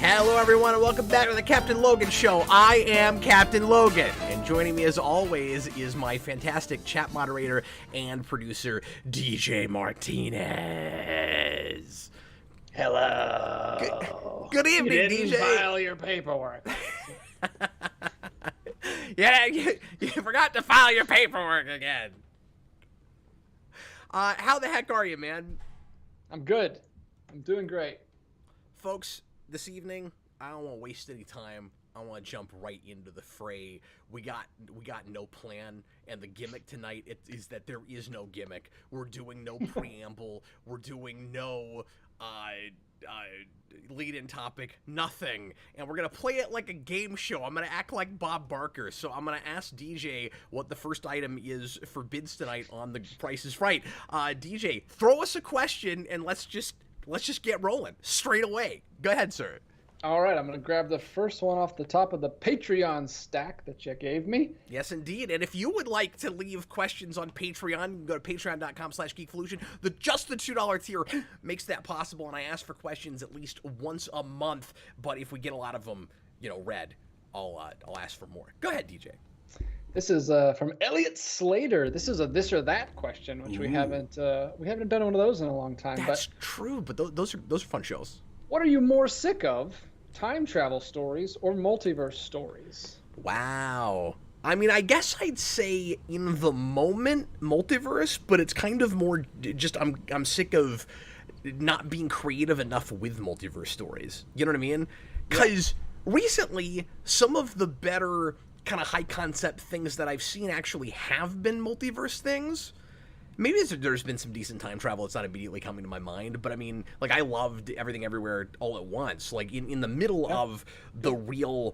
Hello everyone and welcome back to the Captain Logan Show. I am Captain Logan, and joining me as always is my fantastic chat moderator and producer, DJ Martinez. Hello. Good evening, you didn't DJ. File your paperwork. Yeah, you forgot to file your paperwork again. How the heck are you, man? I'm good. I'm doing great. Folks, this evening, I don't want to waste any time. I want to jump right into the fray. We got no plan, and the gimmick tonight is that there is no gimmick. We're doing no preamble. We're doing no lead-in topic, nothing. And we're going to play it like a game show. I'm going to act like Bob Barker. So I'm going to ask DJ what the first item is for bids tonight on The Price is Right. DJ, throw us a question, and let's just get rolling straight away. Go ahead, sir. All right, I'm going to grab the first one off the top of the Patreon stack that you gave me. Yes, indeed. And if you would like to leave questions on Patreon, you can go to patreon.com/geekvolution. Just the $2 tier makes that possible, and I ask for questions at least once a month. But if we get a lot of them, read, I'll ask for more. Go ahead, DJ. This is from Elliot Slater. This is a this or that question, which we haven't done one of those in a long time. That's true, but those are fun shows. What are you more sick of? Time travel stories or multiverse stories? Wow. I mean, I guess I'd say in the moment multiverse, but it's kind of more just I'm sick of not being creative enough with multiverse stories. You know what I mean? Because recently, some of the better kind of high concept things that I've seen actually have been multiverse things. Maybe there's been some decent time travel. It's not immediately coming to my mind, but I mean, like, I loved Everything Everywhere All at Once. Like, in the middle of the real,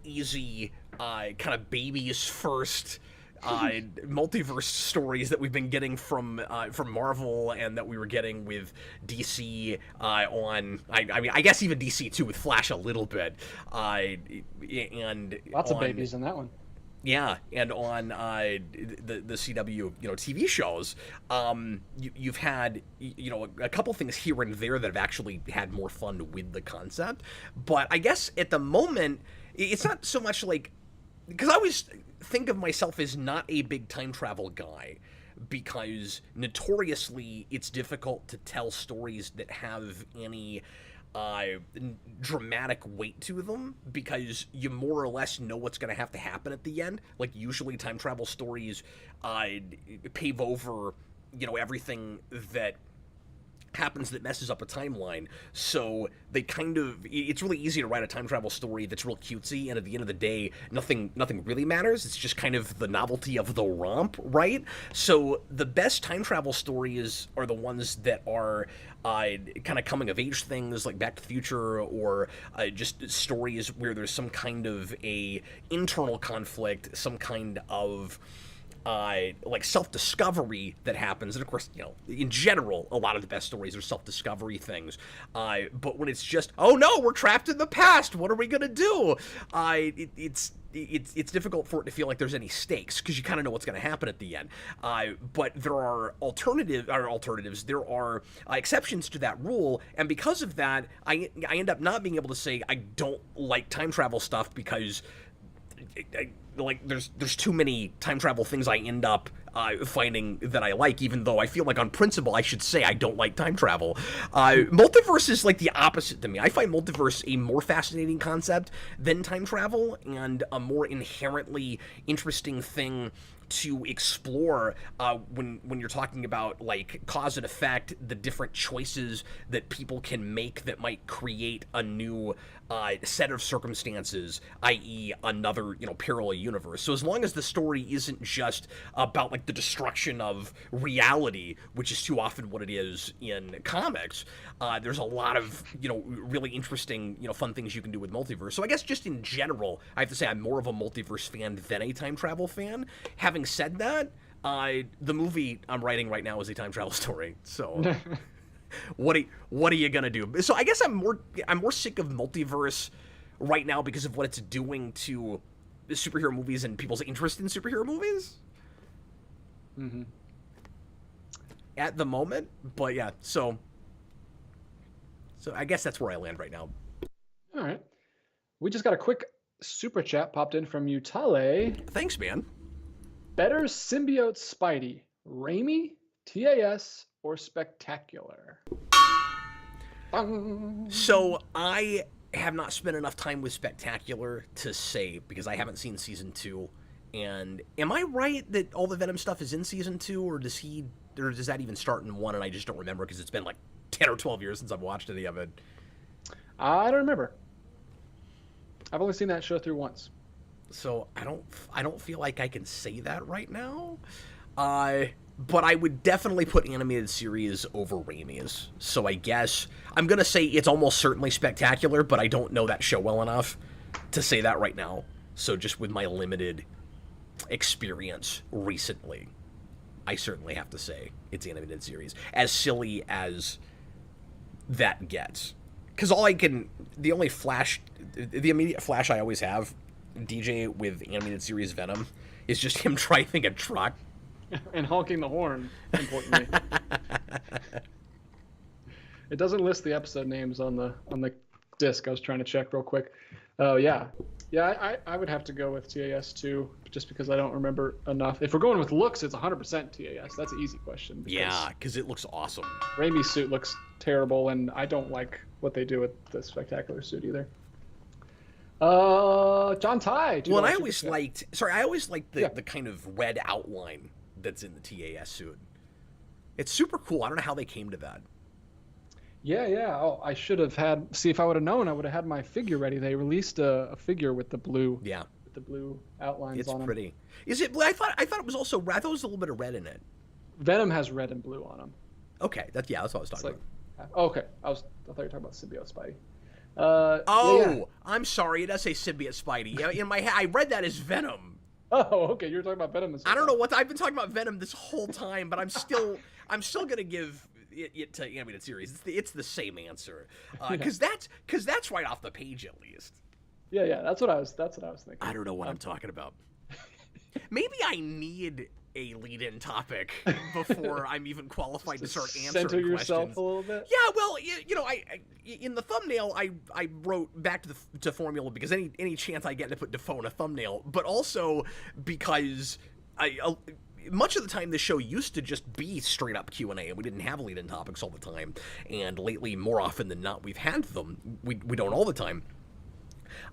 easy kind of babies first multiverse stories that we've been getting from Marvel and that we were getting with DC I mean, I guess even DC too with Flash a little bit. And lots of babies in that one. Yeah, and on the CW, TV shows, you've had, a couple things here and there that have actually had more fun with the concept. But I guess at the moment, it's not so much like, because I always think of myself as not a big time travel guy, because notoriously it's difficult to tell stories that have any dramatic weight to them, because you more or less know what's going to have to happen at the end. Like, usually time travel stories pave over everything that happens that messes up a timeline, so they it's really easy to write a time travel story that's real cutesy, and at the end of the day nothing really matters. It's just kind of the novelty of the romp, right? So the best time travel stories are the ones that are kind of coming of age things like Back to the Future, or just stories where there's some kind of a internal conflict, some kind of like self-discovery that happens. And of course, in general, a lot of the best stories are self-discovery things. But when it's just, oh no, we're trapped in the past, what are we gonna do? It's difficult for it to feel like there's any stakes, because you kind of know what's going to happen at the end. But there are alternatives. There are exceptions to that rule, and because of that, I end up not being able to say I don't like time travel stuff, because there's too many time travel things I end up finding that I like, even though I feel like on principle I should say I don't like time travel. Multiverse is like the opposite to me. I find multiverse a more fascinating concept than time travel, and a more inherently interesting thing to explore when you're talking about like cause and effect, the different choices that people can make that might create a new set of circumstances, i.e. another parallel universe. So as long as the story isn't just about like the destruction of reality, which is too often what it is in comics, there's a lot of really interesting fun things you can do with multiverse. So I guess just in general, I have to say I'm more of a multiverse fan than a time travel fan. Having said that, the movie I'm writing right now is a time travel story. So what are you gonna do? So I guess I'm more sick of multiverse right now because of what it's doing to superhero movies and people's interest in superhero movies. Mm-hmm. At the moment, but yeah, so I guess that's where I land right now. We just got a quick super chat popped in from Utale. Thanks, man. Better symbiote Spidey, Raimi, TAS, or Spectacular? So I have not spent enough time with Spectacular to say, because I haven't seen season 2. And am I right that all the Venom stuff is in season 2, or does that even start in 1 and I just don't remember because it's been like 10 or 12 years since I've watched any of it? I don't remember. I've only seen that show through once. So I don't feel like I can say that right now. But I would definitely put animated series over Raimi's. So I guess I'm going to say it's almost certainly Spectacular, but I don't know that show well enough to say that right now. So just with my limited experience recently, I certainly have to say it's animated series. As silly as that gets. Because the immediate flash I always have, DJ, with animated series Venom, is just him driving a truck. And honking the horn, importantly. It doesn't list the episode names on the disc. I was trying to check real quick. Oh, yeah. Yeah, I would have to go with TAS too, just because I don't remember enough. If we're going with looks, it's 100% TAS. That's an easy question. Yeah, because it looks awesome. Raimi's suit looks terrible, and I don't like what they do with the Spectacular suit either. John Ty. Well, I always liked the kind of red outline that's in the TAS suit. It's super cool. I don't know how they came to that. Yeah. Oh, I should have had. See, if I would have known, I would have had my figure ready. They released a figure with the blue. Yeah. With the blue outlines on it. It's pretty. Is it? I thought it was also. I thought it was a little bit of red in it. Venom has red and blue on them. Okay. That's what I was talking about. Okay. I thought you were talking about symbiote Spidey. Yeah. I'm sorry. It does say symbiote Spidey. In my head, I read that as Venom. Oh, okay. You were talking about Venom. I don't know what I've been talking about Venom this whole time, but I'm still gonna give it to animated series. It's the same answer, because that's right off the page at least. Yeah. That's what I was thinking. I don't know what I'm talking about. Maybe I need a lead-in topic before I'm even qualified to start answering center yourself questions. A little bit. Yeah, well, I in the thumbnail I wrote back to formula because any chance I get to put Defoe in a thumbnail, but also because much of the time the show used to just be straight up Q&A and we didn't have lead-in topics all the time, and lately more often than not we've had them. We don't all the time.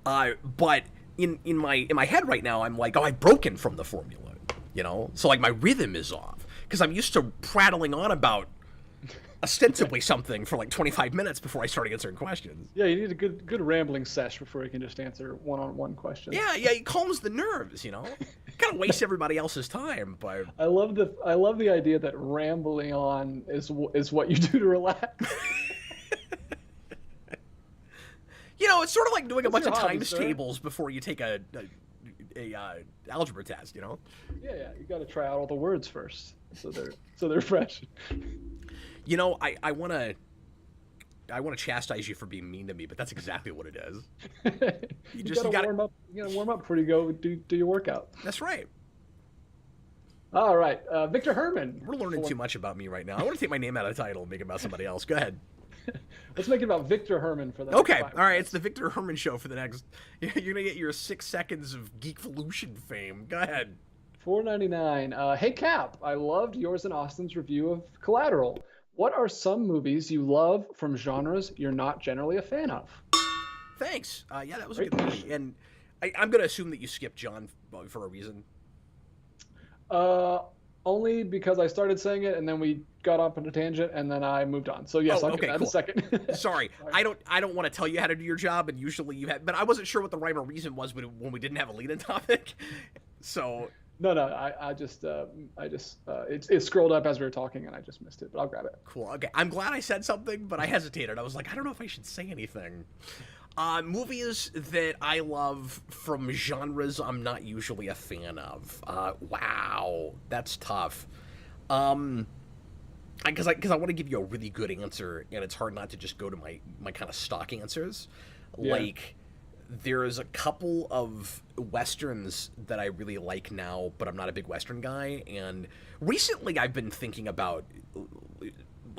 But in my head right now I'm like, I've broken from the formula. So like my rhythm is off because I'm used to prattling on about ostensibly something for like 25 minutes before I start answering questions. Yeah, you need a good rambling sesh before you can just answer one-on-one questions. Yeah, it calms the nerves, Kind of wastes everybody else's time, but I love the idea that rambling on is what you do to relax. It's sort of like doing a bunch of times tables before you take a algebra test, Yeah, you got to try out all the words first, so they're fresh. I want to chastise you for being mean to me, but that's exactly what it is. You gotta warm up. You gotta warm up before you go do your workout. That's right. All right, Victor Herman. We're learning too much about me right now. I want to take my name out of the title and make it about somebody else. Go ahead. Let's make it about Victor Herman for the next 5 minutes. All right, it's the Victor Herman show for the next. You're gonna get your 6 seconds of Geekvolution fame. Go ahead. $4.99. Hey Cap, I loved yours and Austin's review of Collateral. What are some movies you love from genres you're not generally a fan of? Thanks. Yeah, that was a good movie, and I'm gonna assume that you skipped John for a reason. Only because I started saying it and then we got off on a tangent and then I moved on. So yes, I'll give that a second. Sorry. I don't want to tell you how to do your job, and usually you had, but I wasn't sure what the rhyme or reason was when we didn't have a lead-in topic. So no, I just it scrolled up as we were talking and I just missed it, but I'll grab it. Cool. Okay, I'm glad I said something, but I hesitated. I was like, I don't know if I should say anything. Movies that I love from genres I'm not usually a fan of. Wow, that's tough. Because I want to give you a really good answer, and it's hard not to just go to my kind of stock answers. Yeah. Like, there's a couple of Westerns that I really like now, but I'm not a big Western guy, and recently I've been thinking about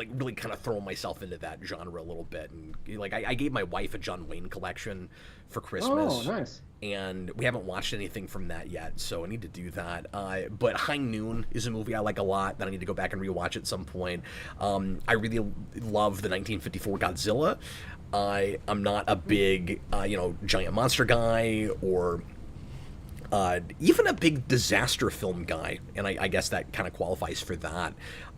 like really kind of throwing myself into that genre a little bit, and like I gave my wife a John Wayne collection for Christmas. Oh, nice. And we haven't watched anything from that yet, so I need to do that. But High Noon is a movie I like a lot that I need to go back and rewatch at some point. I really love the 1954 Godzilla. I'm not a big, giant monster guy or even a big disaster film guy, and I guess that kind of qualifies for that.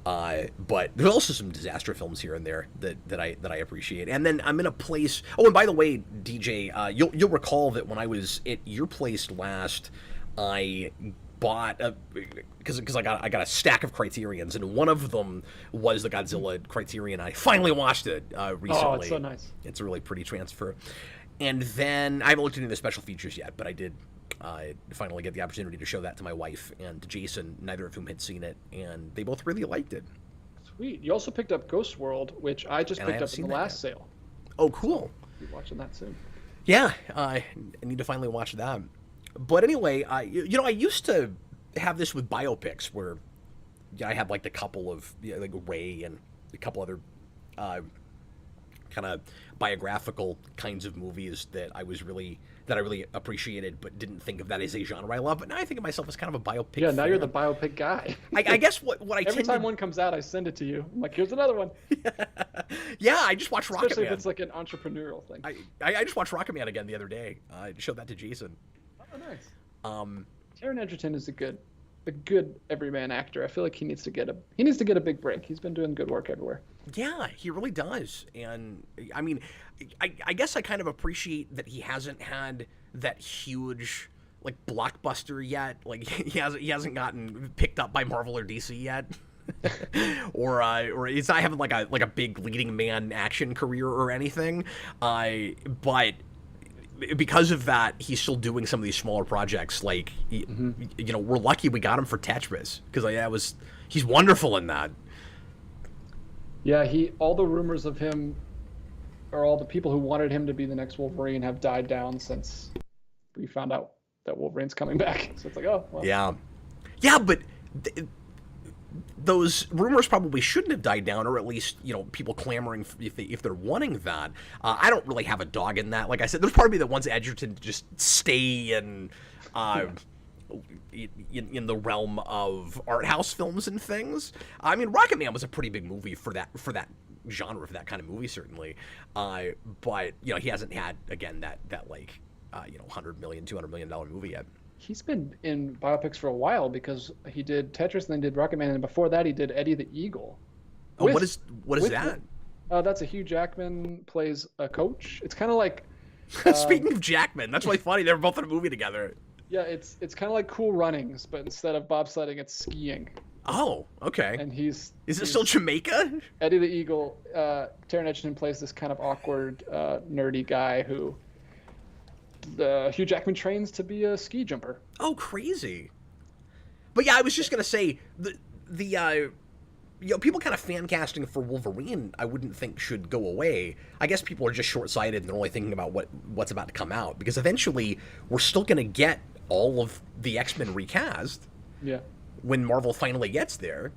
But there's also some disaster films here and there that I appreciate. And then I'm in a place. Oh, and by the way, DJ, you'll recall that when I was at your place last, I bought because I got a stack of Criterions, and one of them was the Godzilla Criterion. I finally watched it recently. Oh, it's so nice. It's a really pretty transfer. And then I haven't looked into the special features yet, but I did finally get the opportunity to show that to my wife and to Jason, neither of whom had seen it, and they both really liked it. Sweet. You also picked up Ghost World, which I just picked up in the last sale. Oh, cool. So be watching that soon. Yeah, I need to finally watch that. But anyway, I used to have this with biopics where I had like a couple of like Ray and a couple other kind of biographical kinds of movies that I really appreciated, but didn't think of that as a genre I love. But now I think of myself as kind of a biopic. Yeah, now fan. You're the biopic guy. I guess what I every time one comes out, I send it to you. I'm like, here's another one. Yeah, I just watched Rocket Especially Man. if it's like an entrepreneurial thing. I just watched Rocket Man again the other day. I showed that to Jason. Oh, nice. Taron Egerton is a good everyman actor. I feel like he needs to get a big break. He's been doing good work everywhere. Yeah, he really does. And I mean, I guess I kind of appreciate that he hasn't had that huge like blockbuster yet. Like he hasn't gotten picked up by Marvel or DC yet. or he's not having like a big leading man action career or anything. But because of that, he's still doing some of these smaller projects. Like, we're lucky we got him for Tetris because he's wonderful in that. Yeah, all the rumors of him, or all the people who wanted him to be the next Wolverine, have died down since we found out that Wolverine's coming back. So it's like, oh, well. Yeah, but those rumors probably shouldn't have died down, or at least people clamoring if they're wanting that. I don't really have a dog in that. Like I said, there's part of me that wants Edgerton to just stay in the realm of art house films and things. I mean, Rocket Man was a pretty big movie for that genre, for that kind of movie, certainly. But he hasn't had again that like $100 million, $200 million movie yet. He's been in biopics for a while because he did Tetris and then did Rocket Man, and before that he did Eddie the Eagle. Oh, what is that? That's a Hugh Jackman plays a coach. It's kind of like speaking of Jackman, that's really funny. They were both in a movie together. Yeah, it's kind of like Cool Runnings, but instead of bobsledding, it's skiing. Oh, okay. And is it still Jamaica? Eddie the Eagle. Taron Egerton plays this kind of awkward, nerdy guy who Hugh Jackman trains to be a ski jumper. Oh, crazy! But yeah, I was just gonna say the people kind of fan casting for Wolverine, I wouldn't think should go away. I guess people are just short-sighted and they're only thinking about what's about to come out, because eventually we're still gonna get all of the X-Men recast. Yeah. When Marvel finally gets there,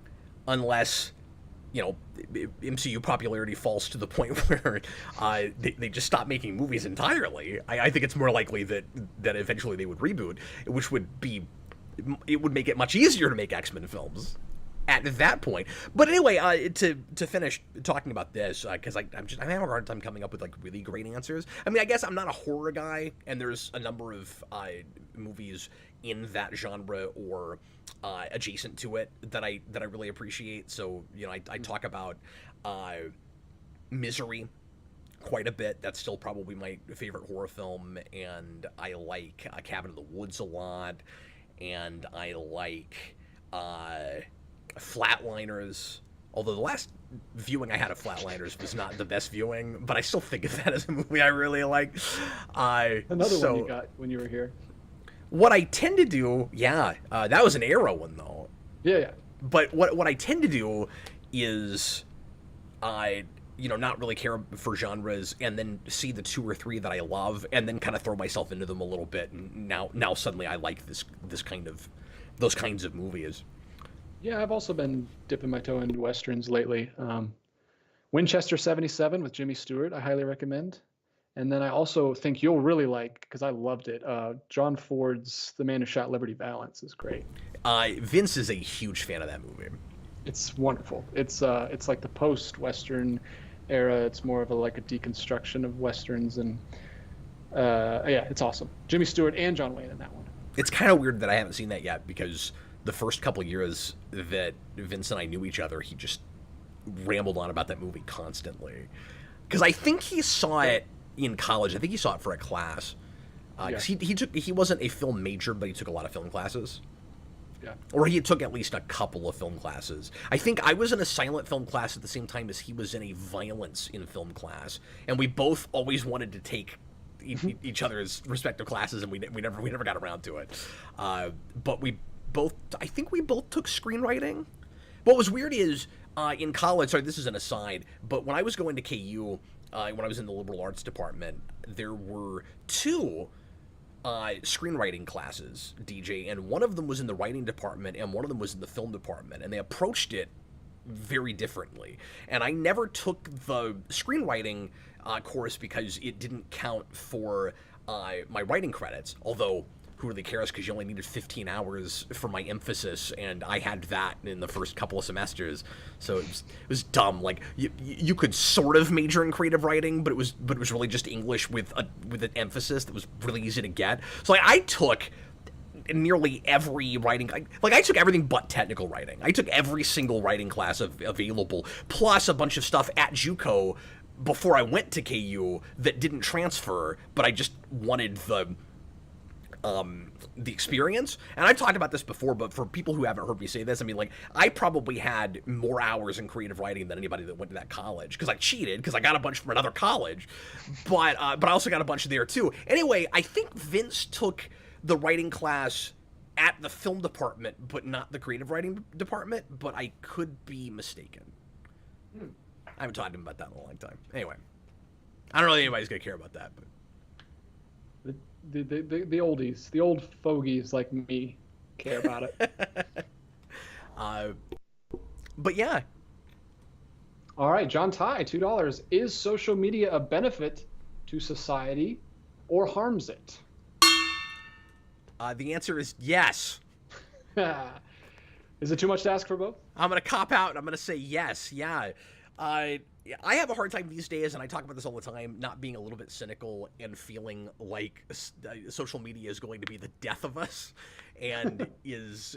unless MCU popularity falls to the point where they just stop making movies entirely. I think it's more likely that eventually they would reboot, which would make it much easier to make X-Men films at that point. But anyway, to finish talking about this, because I'm having a hard time coming up with like really great answers. I mean, I guess I'm not a horror guy, and there's a number of movies in that genre or adjacent to it that I really appreciate. So I talk about Misery quite a bit. That's still probably my favorite horror film, and I like Cabin in the Woods a lot, and I like Flatliners. Although the last viewing I had of Flatliners was not the best viewing, but I still think of that as a movie I really like. Another one you got when you were here. What I tend to do, that was an Arrow one though. Yeah. But what I tend to do is, not really care for genres, and then see the 2 or 3 that I love, and then kind of throw myself into them a little bit. And now suddenly I like those kinds of movies. Yeah, I've also been dipping my toe into westerns lately. Winchester 77 with Jimmy Stewart. I highly recommend. And then I also think you'll really like, because I loved it, John Ford's The Man Who Shot Liberty Valance is great. Vince is a huge fan of that movie. It's wonderful. It's like the post-Western era. It's more of a deconstruction of Westerns, and yeah, it's awesome. Jimmy Stewart and John Wayne in that one. It's kind of weird that I haven't seen that yet, because the first couple of years that Vince and I knew each other, he just rambled on about that movie constantly. Because I think he saw it in college. I think he saw it for a class. Because he wasn't a film major, but he took a lot of film classes. Yeah. Or he took at least a couple of film classes. I think I was in a silent film class at the same time as he was in a violence in film class, and we both always wanted to take each other's respective classes, and we never got around to it. But I think we both took screenwriting. What was weird is in college. Sorry, this is an aside, but when I was going to KU, when I was in the liberal arts department, there were two screenwriting classes, DJ, and one of them was in the writing department and one of them was in the film department, and they approached it very differently. And I never took the screenwriting course because it didn't count for my writing credits, although who really cares, because you only needed 15 hours for my emphasis, and I had that in the first couple of semesters, so it was dumb. Like, you could sort of major in creative writing, but it was really just English with an emphasis that was really easy to get. So I took nearly every writing, I took everything but technical writing. I took every single writing class available, plus a bunch of stuff at JUCO before I went to KU that didn't transfer, but I just wanted the experience. And I've talked about this before, but for people who haven't heard me say this, I mean, I probably had more hours in creative writing than anybody that went to that college, because I cheated, because I got a bunch from another college, but I also got a bunch there too. Anyway, I think Vince took the writing class at the film department, but not the creative writing department, but I could be mistaken. I haven't talked to him about that in a long time. Anyway, I don't know if anybody's going to care about that, but the oldies, the old fogies like me care about it. But yeah. All right, John Ty, $2. Is social media a benefit to society or harms it? The answer is yes. Is it too much to ask for both? I'm going to cop out and I'm going to say yes. Yeah. I have a hard time these days, and I talk about this all the time, not being a little bit cynical and feeling like social media is going to be the death of us, and is,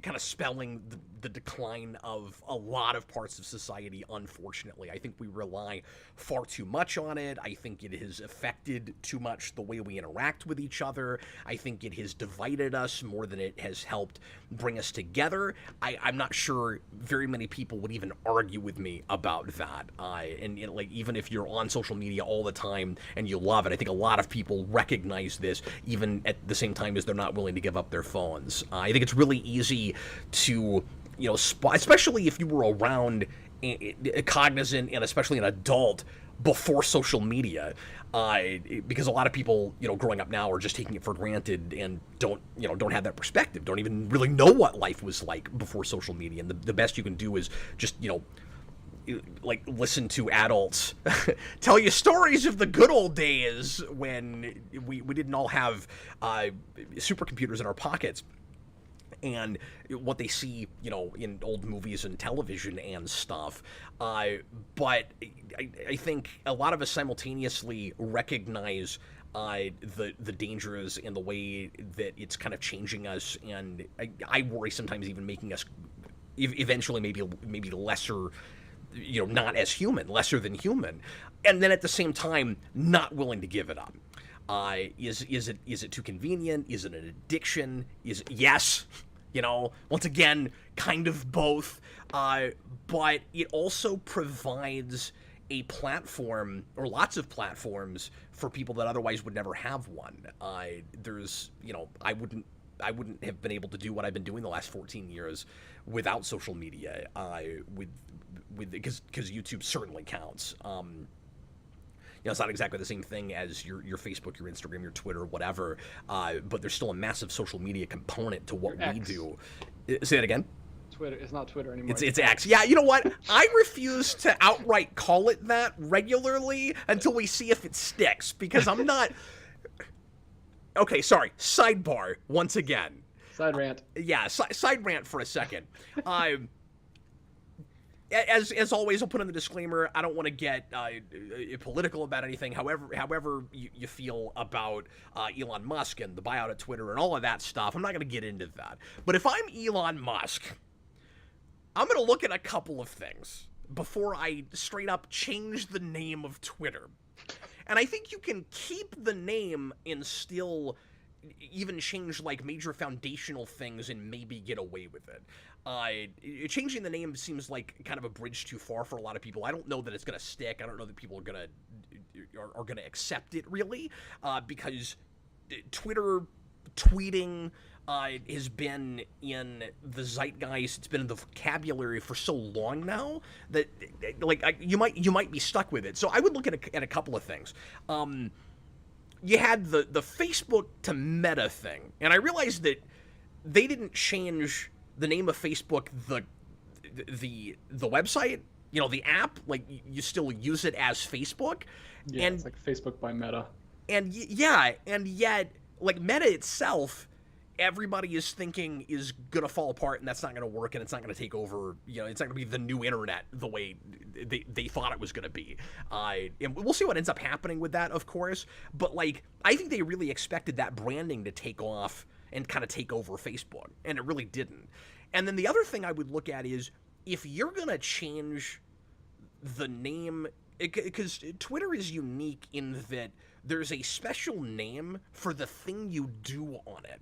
kind of spelling the decline of a lot of parts of society, unfortunately. I think we rely far too much on it. I think it has affected too much the way we interact with each other. I think it has divided us more than it has helped bring us together. I'm not sure very many people would even argue with me about that. And even if you're on social media all the time and you love it, I think a lot of people recognize this, even at the same time as they're not willing to give up their phones. I think it's really easy to, especially if you were around, cognizant, and especially an adult before social media, because a lot of people, growing up now are just taking it for granted and don't have that perspective, don't even really know what life was like before social media. And the best you can do is just, listen to adults tell you stories of the good old days when we didn't all have supercomputers in our pockets, and what they see, in old movies and television and stuff. But I think a lot of us simultaneously recognize the dangers and the way that it's kind of changing us, and I worry sometimes even making us eventually maybe lesser, not as human, lesser than human, and then at the same time not willing to give it up. Is it too convenient? Is it an addiction? Yes, once again, kind of both. But it also provides a platform, or lots of platforms, for people that otherwise would never have one. I wouldn't have been able to do what I've been doing the last 14 years without social media. Because YouTube certainly counts. It's not exactly the same thing as your Facebook, your Instagram, your Twitter, whatever. But there's still a massive social media component to what we do. Say that again. Twitter. It's not Twitter anymore. It's X. Yeah, you know what? I refuse to outright call it that regularly until we see if it sticks, because I'm not... Okay, sorry. Sidebar, once again. Side rant. Yeah, side rant for a second. As always, I'll put in the disclaimer, I don't want to get political about anything. However you feel about Elon Musk and the buyout of Twitter and all of that stuff, I'm not going to get into that. But if I'm Elon Musk, I'm going to look at a couple of things before I straight up change the name of Twitter. And I think you can keep the name and still even change like major foundational things and maybe get away with it. Changing the name seems like kind of a bridge too far for a lot of people. I don't know that it's going to stick. I don't know that people are going to accept it really, because Twitter tweeting has been in the zeitgeist. It's been in the vocabulary for so long now that you might be stuck with it. So I would look at a couple of things. You had the Facebook to Meta thing, and I realized that they didn't change the name of Facebook, the website, the app, like you still use it as Facebook. Yeah, and it's like Facebook by Meta. And and yet like Meta itself, everybody is thinking is gonna fall apart, and that's not gonna work, and it's not gonna take over. It's not gonna be the new internet the way they thought it was gonna be. And we'll see what ends up happening with that, of course. But like, I think they really expected that branding to take off and kind of take over Facebook, and it really didn't. And then the other thing I would look at is, if you're gonna change the name, because Twitter is unique in that there's a special name for the thing you do on it.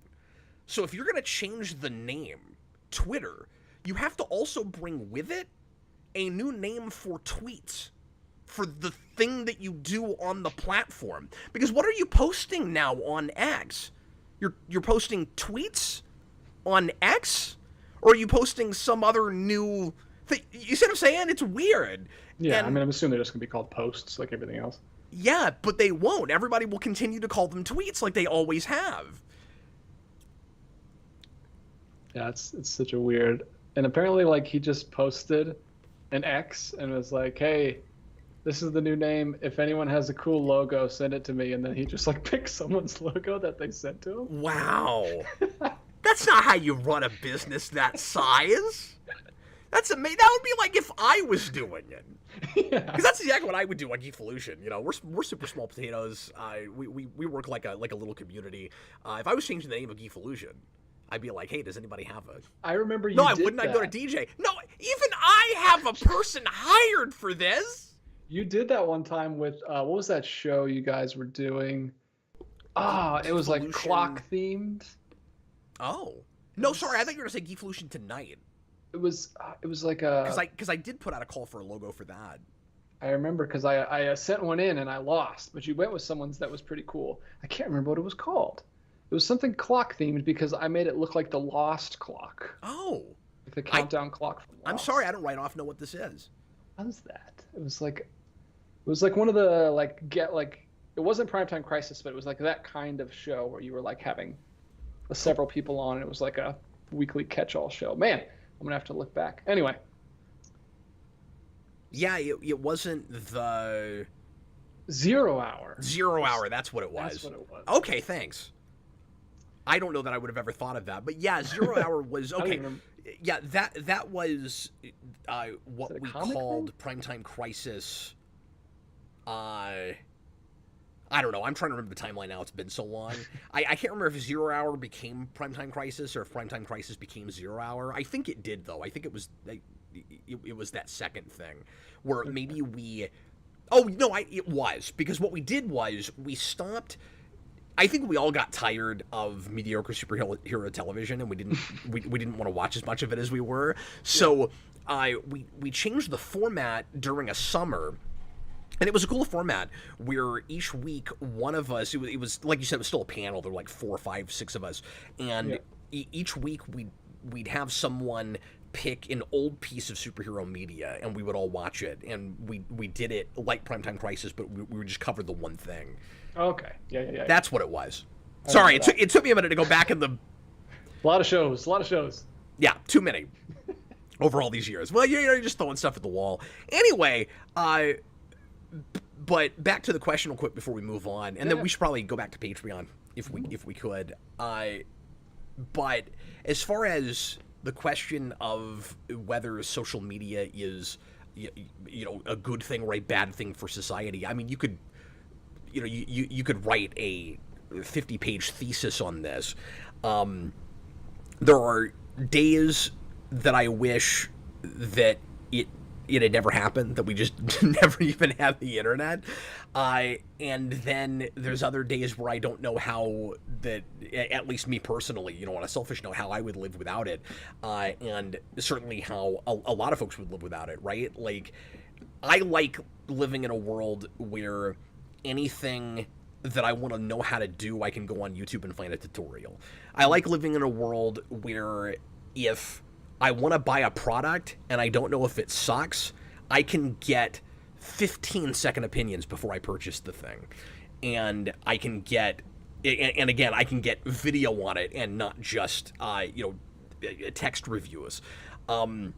So if you're going to change the name, Twitter, you have to also bring with it a new name for tweets, for the thing that you do on the platform. Because what are you posting now on X? You're posting tweets on X? Or are you posting some other new thing? You see what I'm saying? It's weird. Yeah, I'm assuming they're just going to be called posts like everything else. Yeah, but they won't. Everybody will continue to call them tweets like they always have. Yeah, it's such a weird. And apparently, like, he just posted an X and was like, "Hey, this is the new name. If anyone has a cool logo, send it to me." And then he just like picked someone's logo that they sent to him. Wow, that's not how you run a business that size. That's amazing. That would be like if I was doing it. Yeah, because that's exactly what I would do on Geekvolution. We're super small potatoes. We work like a little community. If I was changing the name of Geekvolution, I'd be like, hey, does anybody have a... I remember you No, I wouldn't. I'd go to DJ. No, even I have a person hired for this. You did that one time with, what was that show you guys were doing? It was like clock themed. Oh. No, sorry, I thought you were going to say Geekvolution Tonight. It was like a... Because I did put out a call for a logo for that. I remember because I sent one in and I lost, but you went with someone's that was pretty cool. I can't remember what it was called. It was something clock themed because I made it look like the Lost clock. Oh. Like the countdown clock from Lost. I'm sorry, I don't right off know what this is. What was that? It was like one of the it wasn't Primetime Crisis, but it was like that kind of show where you were like having several people on, and it was like a weekly catch-all show. Man, I'm gonna have to look back. Anyway. Yeah, it wasn't the 0 Hour. 0 Hour, that's what it was. That's what it was. Okay, thanks. I don't know that I would have ever thought of that, but yeah, 0 Hour was okay. Yeah, that was what we called Primetime Crisis. I don't know. I'm trying to remember the timeline now. It's been so long. I can't remember if 0 Hour became Primetime Crisis or if Primetime Crisis became 0 Hour. I think it did, though. I think it was it was that second thing where maybe we... Oh, no, it was. Because what we did was we stopped... I think we all got tired of mediocre superhero television, and we didn't want to watch as much of it as we were. So we changed the format during a summer, and it was a cool format where each week one of us, it was like you said, it was still a panel. There were like 4, 5, 6 of us, and each week we'd have someone pick an old piece of superhero media, and we would all watch it, and we did it like Primetime Crisis, but we would just cover the one thing. Okay. Yeah. That's what it was. Sorry, it took me a minute to go back in the... A lot of shows. Yeah, too many. over all these years. Well, you're just throwing stuff at the wall. Anyway, but back to the question real quick before we move on, and then we should probably go back to Patreon if we could. But as far as the question of whether social media is, a good thing or a bad thing for society, I mean, you could write a 50-page thesis on this. There are days that I wish that it had never happened, that we just never even had the internet. And then there's other days where I don't know how that, at least me personally, on a selfish note, how I would live without it. And certainly how a lot of folks would live without it, right? Like, I like living in a world where anything that I want to know how to do, I can go on YouTube and find a tutorial. I like living in a world where if I want to buy a product and I don't know if it sucks, I can get 15-second opinions before I purchase the thing. And I can get, and again, I can get video on it and not just, text reviews. The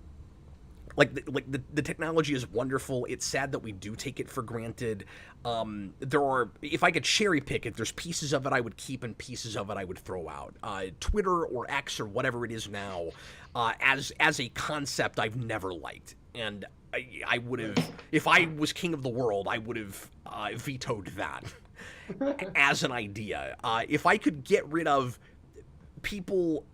technology is wonderful. It's sad that we do take it for granted. If I could cherry pick it, there's pieces of it I would keep and pieces of it I would throw out. Twitter or X or whatever it is now, as a concept, I've never liked. And I would have, if I was king of the world, I would have vetoed that as an idea. If I could get rid of people,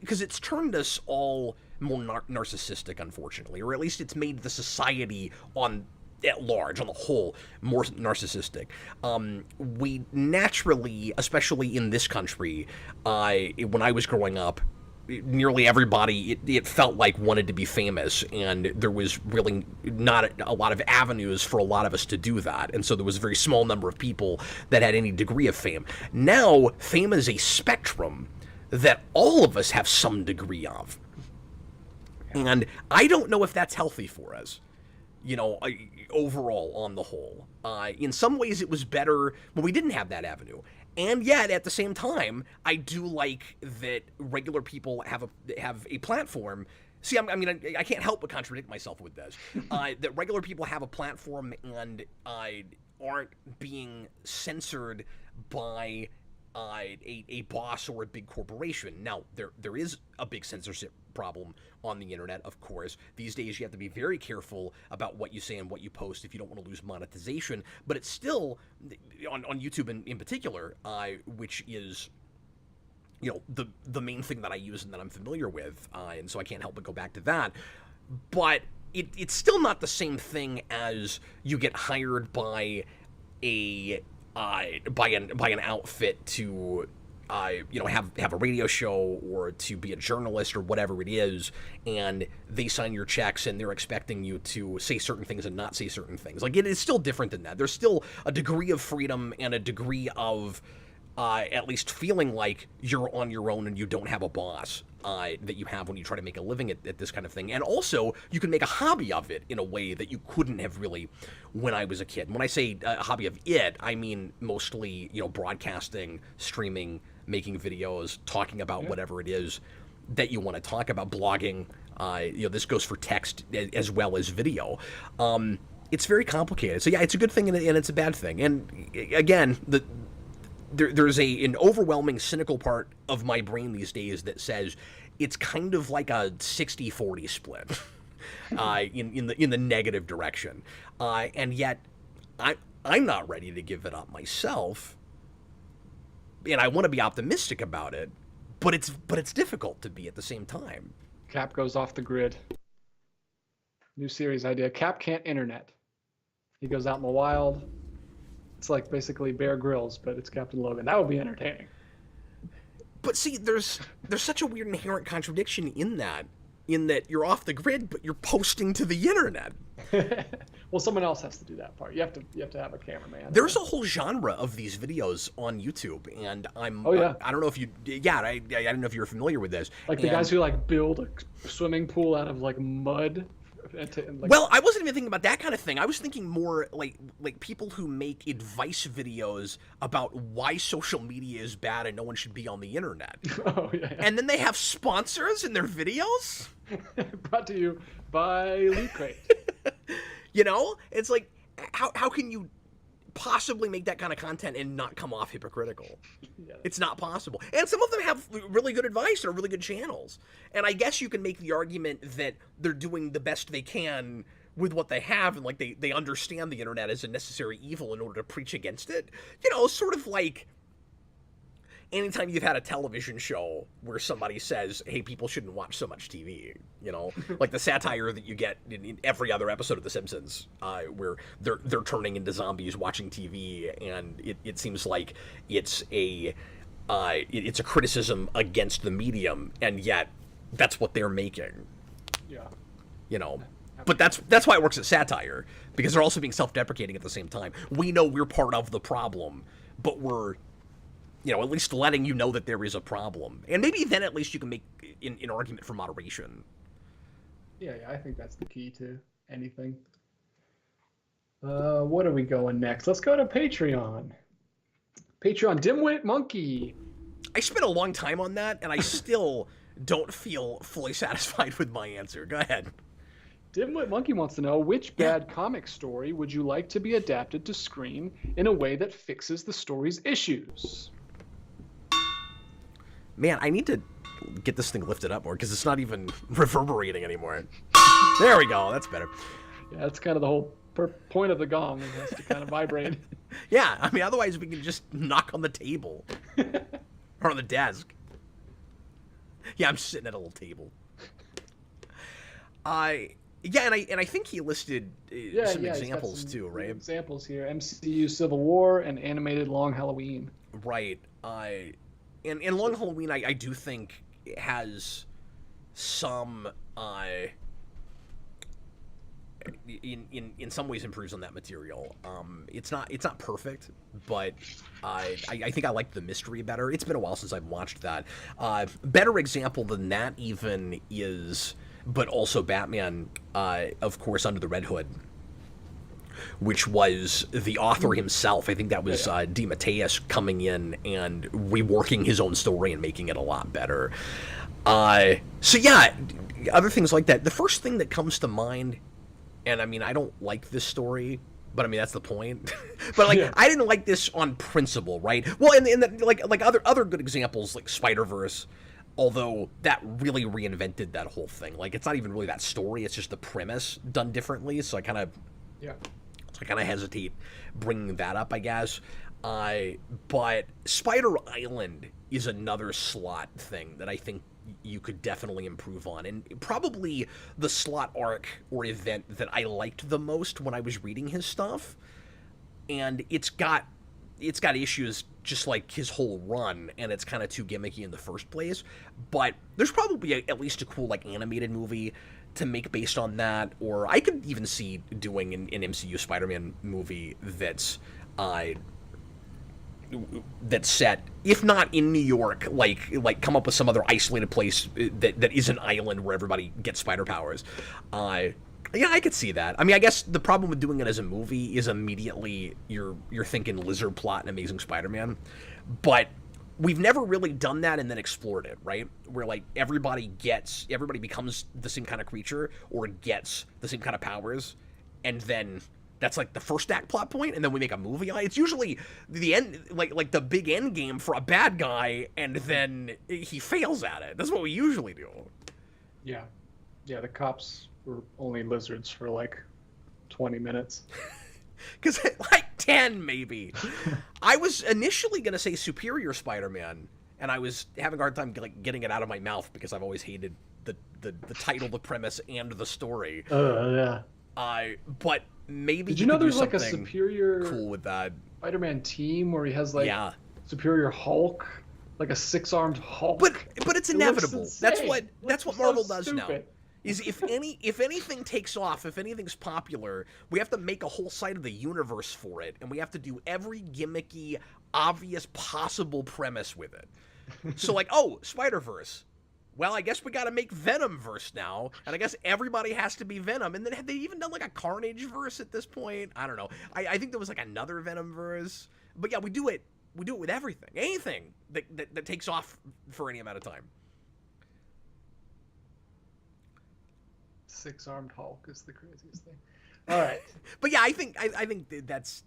because it's turned us all more narcissistic, unfortunately, or at least it's made the society at large, on the whole, more narcissistic. We naturally, especially in this country, when I was growing up, nearly everybody, it felt like, wanted to be famous, and there was really not a lot of avenues for a lot of us to do that, and so there was a very small number of people that had any degree of fame. Now, fame is a spectrum that all of us have some degree of. And I don't know if that's healthy for us, overall, on the whole. In some ways, it was better when we didn't have that avenue. And yet, at the same time, I do like that regular people have a platform. See, I can't help but contradict myself with this. That regular people have a platform and aren't being censored by a boss or a big corporation. Now, there is a big censorship problem on the internet, of course. These days, you have to be very careful about what you say and what you post if you don't want to lose monetization. But it's still, on YouTube in particular, which is, the main thing that I use and that I'm familiar with, and so I can't help but go back to that. But it's still not the same thing as you get hired by an outfit to have a radio show or to be a journalist or whatever it is, and they sign your checks and they're expecting you to say certain things and not say certain things. Like, it is still different than that. There's still a degree of freedom and a degree of at least feeling like you're on your own and you don't have a boss that you have when you try to make a living at this kind of thing. And also, you can make a hobby of it in a way that you couldn't have really when I was a kid. And when I say a hobby of it, I mean mostly, broadcasting, streaming, making videos, talking about whatever it is that you want to talk about, blogging. This goes for text as well as video. It's very complicated. So yeah, it's a good thing and it's a bad thing. And again, there's an overwhelming cynical part of my brain these days that says it's kind of like a 60-40 split in the negative direction. And yet I'm not ready to give it up myself. And I want to be optimistic about it, but it's difficult to be at the same time. Cap goes off the grid. New series idea. Cap can't internet. He goes out in the wild. It's like basically Bear Grylls, but it's Captain Logan. That would be entertaining. But see, there's such a weird inherent contradiction in that you're off the grid, but you're posting to the internet. Well, someone else has to do that part. You have to have a cameraman. There's a whole genre of these videos on YouTube, and I don't know if I don't know if you're familiar with this. Like the guys who build a swimming pool out of mud Well, I wasn't even thinking about that kind of thing. I was thinking more like people who make advice videos about why social media is bad and no one should be on the internet. Oh yeah. And then they have sponsors in their videos. Brought to you by Loot Crate. You know, it's like how can you possibly make that kind of content and not come off hypocritical? Yeah. It's not possible. And some of them have really good advice or really good channels. And I guess you can make the argument that they're doing the best they can with what they have, and like they understand the internet as a necessary evil in order to preach against it. You know, sort of like anytime you've had a television show where somebody says, hey, people shouldn't watch so much TV, you know, like the satire that you get in every other episode of The Simpsons, where they're turning into zombies watching TV, and it seems like it's a criticism against the medium, and yet that's what they're making. Yeah. You know, but that's why it works as satire, because they're also being self-deprecating at the same time. We know we're part of the problem, but we're, you know, at least letting you know that there is a problem. And maybe then at least you can make an argument for moderation. Yeah, I think that's the key to anything. What are we going next? Let's go to Patreon. Patreon, Dimwit Monkey. I spent a long time on that, and I still don't feel fully satisfied with my answer. Go ahead. Dimwit Monkey wants to know, which bad comic story would you like to be adapted to screen in a way that fixes the story's issues? Man, I need to get this thing lifted up more, because it's not even reverberating anymore. There we go. That's better. Yeah, that's kind of the whole point of the gong. It has to kind of vibrate. Yeah, I mean, otherwise we can just knock on the table. Or on the desk. Yeah, I'm sitting at a little table. Yeah, and I think he listed some examples too, right? Examples here: MCU Civil War and animated Long Halloween. Right. And Long Halloween, I do think has some in some ways improves on that material. It's not perfect, but I think I like the mystery better. It's been a while since I've watched that. Better example than that even is, but also Batman, of course, Under the Red Hood, which was the author himself. I think that was DeMatteis coming in and reworking his own story and making it a lot better. So yeah, other things like that. The first thing that comes to mind, and I mean, I don't like this story, but I mean, that's the point. But like, I didn't like this on principle, right? Well, and like other good examples, like Spider-Verse, although that really reinvented that whole thing. Like, it's not even really that story; it's just the premise done differently. So I kind of hesitate bringing that up, I guess. But Spider Island is another slot thing that I think you could definitely improve on, and probably the slot arc or event that I liked the most when I was reading his stuff. And it's got issues just like his whole run, and it's kind of too gimmicky in the first place. But there's probably at least a cool like animated movie to make based on that, or I could even see doing an MCU Spider-Man movie that's set, if not in New York, like come up with some other isolated place that is an island where everybody gets spider powers. Yeah, I could see that. I mean, I guess the problem with doing it as a movie is immediately you're thinking lizard plot and Amazing Spider-Man, but we've never really done that and then explored it, right? Where like everybody becomes the same kind of creature or gets the same kind of powers, and then that's like the first act plot point, and then we make a movie on it. It's usually the end, like the big end game for a bad guy, and then he fails at it. That's what we usually do. Yeah, the cops were only lizards for like 20 minutes. Because like 10 maybe. I was initially gonna say Superior Spider-Man, and I was having a hard time like getting it out of my mouth because I've always hated the title, the premise, and the story. Yeah. But maybe did you know there's like a Superior cool with that Spider-Man team where he has like Superior Hulk, like a 6-armed Hulk. But it's inevitable. That's what Marvel so does stupid. now. Is if anything takes off, if anything's popular, we have to make a whole side of the universe for it, and we have to do every gimmicky, obvious possible premise with it. So like, oh, Spider-Verse. well, I guess we got to make Venom verse now, and I guess everybody has to be Venom. And then had they even done like a Carnage verse at this point? I don't know. I think there was like another Venom verse, but yeah, we do it with everything, anything that takes off for any amount of time. Six-armed Hulk is the craziest thing. All right, but yeah, I think that's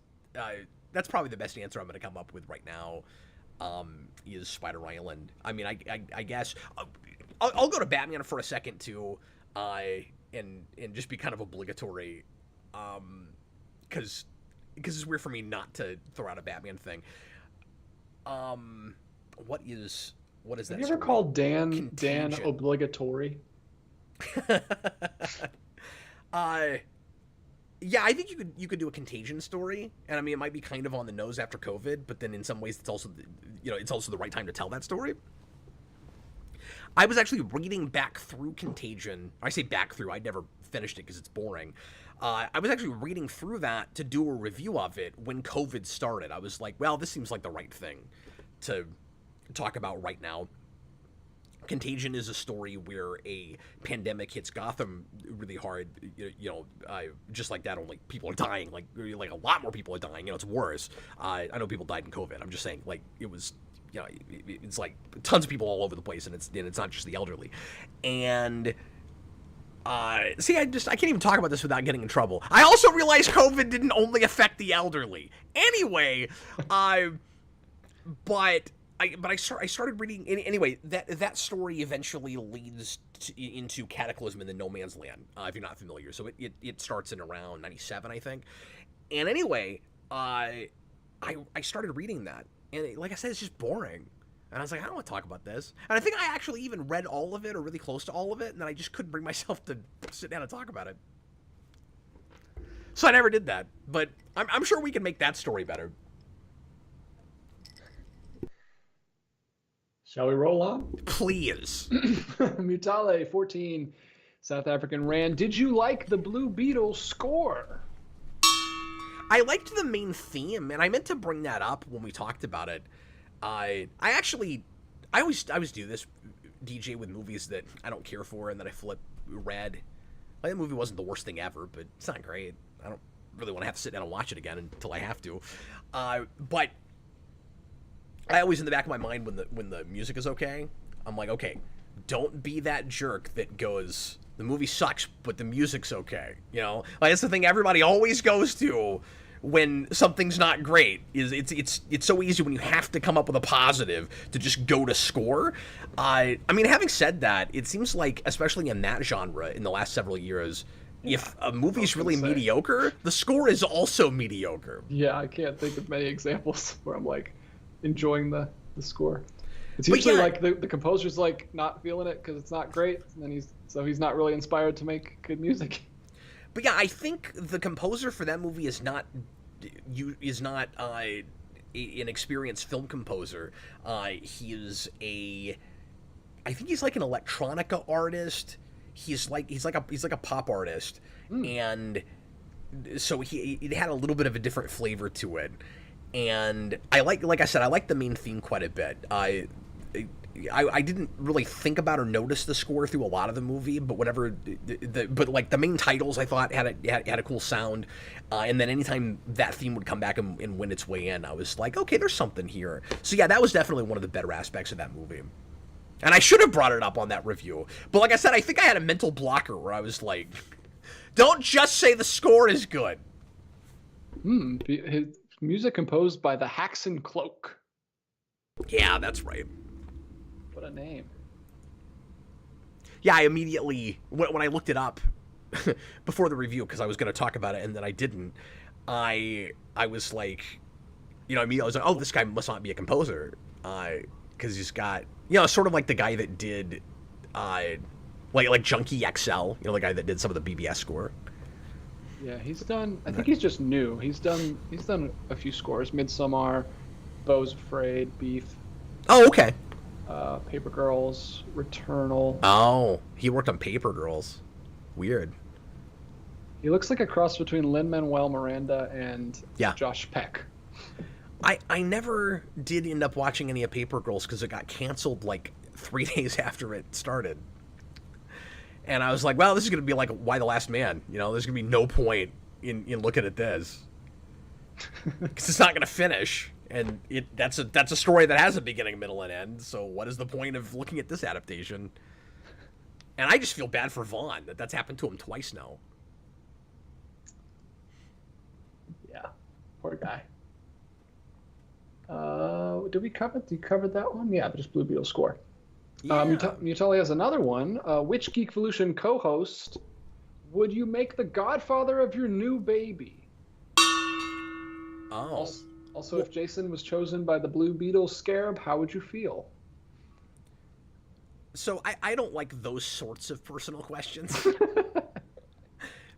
probably the best answer I'm going to come up with right now. Is Spider Island. I mean, I guess I'll go to Batman for a second too, and just be kind of obligatory, because it's weird for me not to throw out a Batman thing. What is that? Have you ever called Dan obligatory? Yeah, I think you could do a Contagion story, and I mean it might be kind of on the nose after COVID, but then in some ways it's also the right time to tell that story. I was actually reading back through Contagion. I say back through. I never finished it because it's boring. I was actually reading through that to do a review of it when COVID started. I was like, well, this seems like the right thing to talk about right now. Contagion is a story where a pandemic hits Gotham really hard, just like that. Only people are dying, like a lot more people are dying. It's worse. I know people died in COVID. I'm just saying, like it was, it's like tons of people all over the place, and it's not just the elderly. And see, I can't even talk about this without getting in trouble. I also realized COVID didn't only affect the elderly. Anyway, but I started reading anyway. That story eventually leads into Cataclysm in the No Man's Land. If you're not familiar, so it starts in around 97, I think. And anyway, I started reading that, and like I said, it's just boring. And I was like, I don't want to talk about this. And I think I actually even read all of it, or really close to all of it, and then I just couldn't bring myself to sit down and talk about it. So I never did that. But I'm sure we can make that story better. Shall we roll on? Please. Mutale 14, South African Rand. Did you like the Blue Beetle score? I liked the main theme, and I meant to bring that up when we talked about it. I always do this, DJ, with movies that I don't care for and that I flip red. Like, that movie wasn't the worst thing ever, but it's not great. I don't really want to have to sit down and watch it again until I have to. But I always, in the back of my mind, when the music is okay, I'm like, okay, don't be that jerk that goes, the movie sucks, but the music's okay. Like, that's the thing everybody always goes to when something's not great. Is it's so easy when you have to come up with a positive to just go to score. I mean, having said that, it seems like, especially in that genre, in the last several years, if a movie's really mediocre, the score is also mediocre. Yeah, I can't think of many examples where I'm like enjoying the score. It's usually like the composer's like not feeling it because it's not great, and then he's not really inspired to make good music. But yeah, I think the composer for that movie is not an experienced film composer. I think he's like an electronica artist. He's like a pop artist, and so it had a little bit of a different flavor to it. And like I said, I like the main theme quite a bit. I didn't really think about or notice the score through a lot of the movie, but the main titles I thought had a cool sound, and then anytime that theme would come back and win its way in, I was like, okay, there's something here. So yeah, that was definitely one of the better aspects of that movie. And I should have brought it up on that review, but like I said, I think I had a mental blocker where I was like, don't just say the score is good. His music composed by the Haxon Cloak. Yeah, that's right. What a name. Yeah, I immediately, when I looked it up before the review, because I was going to talk about it and then I didn't, I was like, immediately I was like, oh, this guy must not be a composer, because he's got, sort of like the guy that did, like Junkie XL, the guy that did some of the BBS score. Yeah, he's done, I think he's just new. He's done a few scores. Midsommar, Beau's Afraid, Beef. Oh, okay. Paper Girls, Returnal. Oh, he worked on Paper Girls. Weird. He looks like a cross between Lin-Manuel Miranda and Josh Peck. I never did end up watching any of Paper Girls because it got canceled like 3 days after it started. And I was like, well, this is going to be like Why the Last Man. You know, there's going to be no point in looking at this. Because it's not going to finish. And that's a story that has a beginning, middle, and end. So what is the point of looking at this adaptation? And I just feel bad for Vaughn that's happened to him twice now. Yeah, poor guy. Did we cover? You covered that one? Yeah, just Blue Beetle score. Yeah. Mutali has another one. Which Geekvolution co-host would you make the godfather of your new baby? Oh. Also, if Jason was chosen by the Blue Beetle scarab, how would you feel? So I don't like those sorts of personal questions.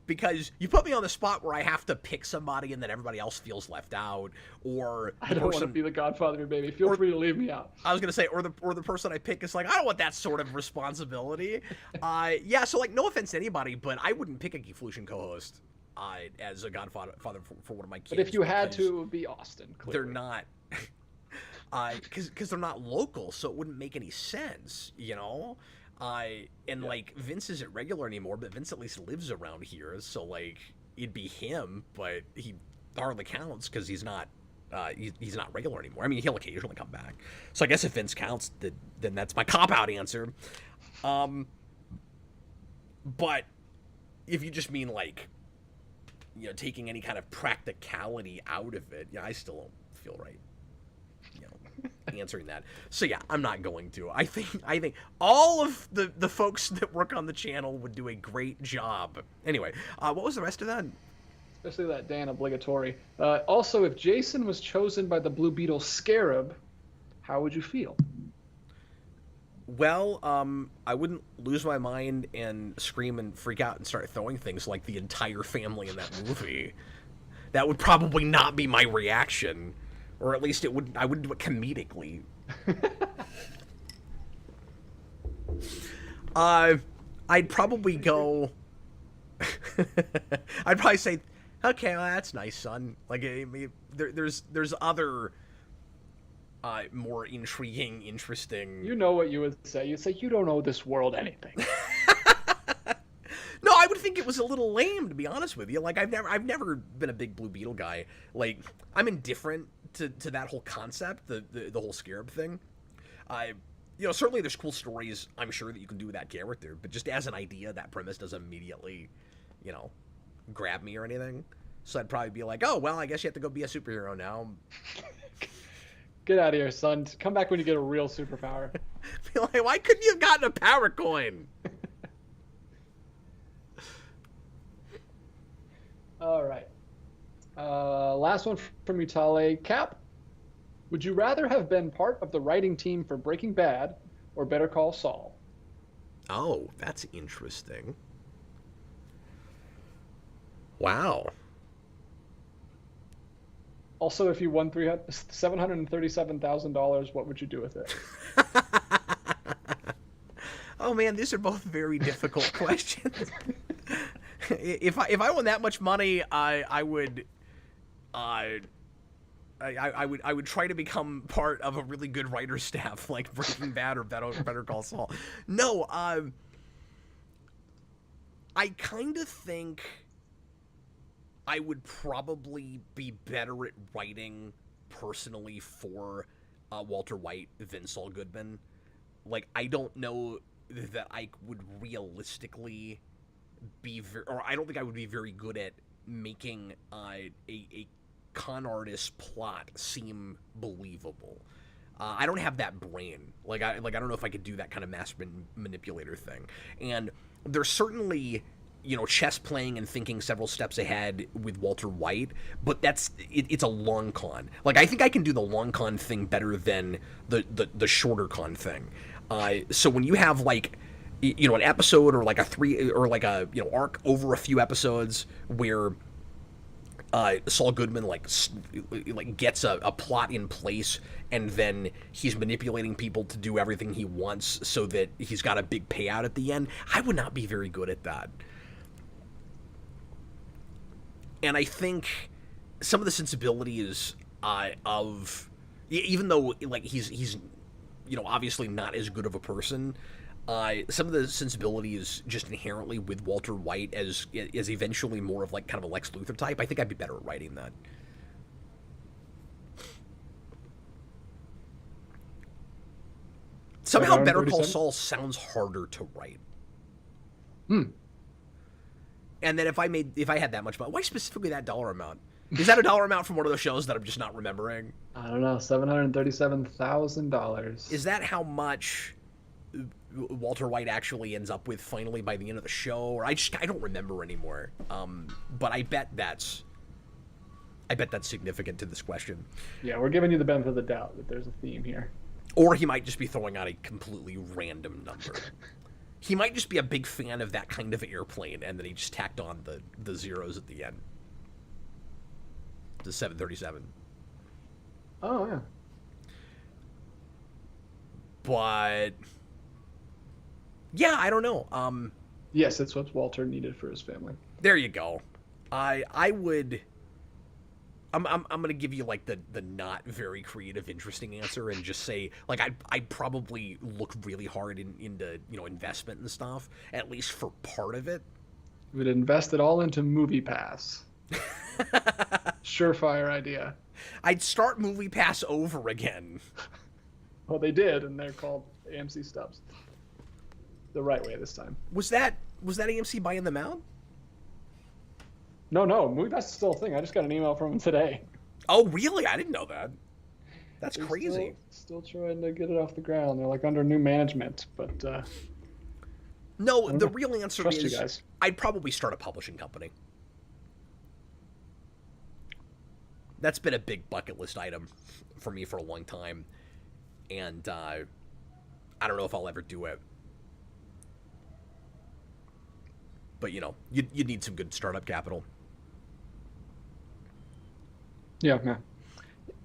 Because you put me on the spot where I have to pick somebody and then everybody else feels left out, or I don't want to be the godfather of your baby. Feel free to leave me out. I was gonna say, or the person I pick is like, I don't want that sort of responsibility. Yeah. So like, no offense to anybody, but I wouldn't pick a Geekvolution co-host as a godfather for one of my kids. But if you had to, it would be Austin. Clearly. They're not. Because they're not local, so it wouldn't make any sense, you know. Like Vince isn't regular anymore, but Vince at least lives around here, so like it'd be him, but he hardly counts because he's not he's not regular anymore. I mean, he'll occasionally come back. So I guess if Vince counts, then that's my cop-out answer. But if you just mean like, you know, taking any kind of practicality out of it, yeah, I still don't feel right, you know, answering that. So yeah, I'm not going to. I think all of the folks that work on the channel would do a great job. Anyway, what was the rest of that? Especially that Dan obligatory. Also, if Jason was chosen by the Blue Beetle scarab, how would you feel? Well, I wouldn't lose my mind and scream and freak out and start throwing things like the entire family in that movie. That would probably not be my reaction. Or at least I wouldn't do it comedically. I'd probably go... I'd probably say, okay, well, that's nice, son. Like, there's other more intriguing, interesting... You know what you would say. You'd say, you don't owe this world anything. No, I would think it was a little lame, to be honest with you. Like, I've never been a big Blue Beetle guy. Like, I'm indifferent to that whole concept, the whole scarab thing. You know, certainly there's cool stories, I'm sure, that you can do with that character, but just as an idea, that premise doesn't immediately, you know, grab me or anything. So I'd probably be like, oh, well, I guess you have to go be a superhero now. Get out of here, son. Come back when you get a real superpower. Be like, why couldn't you have gotten a power coin? All right. Last one from Mutale. Cap, would you rather have been part of the writing team for Breaking Bad or Better Call Saul? Oh, that's interesting. Wow. Also, if you won $737,000, what would you do with it? Oh man, these are both very difficult questions. If I won that much money, I would try to become part of a really good writer staff like Breaking Bad or Better Call Saul. No, I kind of think I would probably be better at writing personally for Walter White than Saul Goodman. Like, I don't know that I would realistically or I don't think I would be very good at making a con artist plot seem believable. I don't have that brain. Like I don't know if I could do that kind of master manipulator thing. And there's certainly, you know, chess playing and thinking several steps ahead with Walter White, but it's a long con. Like, I think I can do the long con thing better than the shorter con thing. So when you have, like, you know, an episode or like a you know, arc over a few episodes where Saul Goodman like gets a plot in place and then he's manipulating people to do everything he wants so that he's got a big payout at the end, I would not be very good at that. And I think some of the sensibilities of, even though like he's obviously not as good of a person. Some of the sensibilities just inherently with Walter White as eventually more of like kind of a Lex Luthor type. I think I'd be better at writing that. Somehow Better Call Saul sounds harder to write. And then if I had that much money, why specifically that dollar amount? Is that a dollar amount from one of those shows that I'm just not remembering? I don't know, $737,000. Is that how much Walter White actually ends up with finally by the end of the show? Or I don't remember anymore. But I bet that's significant to this question. Yeah, we're giving you the benefit of the doubt that there's a theme here. Or he might just be throwing out a completely random number. He might just be a big fan of that kind of airplane, and then he just tacked on the zeros at the end. The 737. Oh, yeah. But yeah, I don't know. Yes, it's what Walter needed for his family. There you go. I would. I'm gonna give you like the not very creative, interesting answer and just say like I'd probably look really hard into investment and stuff, at least for part of it. We'd invest it all into MoviePass. Surefire idea. I'd start MoviePass over again. Well, they did, and they're called AMC stubs. The right way this time. Was that AMC buying them out? No, MoviePass is still a thing. I just got an email from them today. Oh, really? I didn't know that. That's They're crazy. Still trying to get it off the ground. They're like under new management, but no, the real answer Trust is you guys. I'd probably start a publishing company. That's been a big bucket list item for me for a long time, and I don't know if I'll ever do it. But you need some good startup capital. Yeah.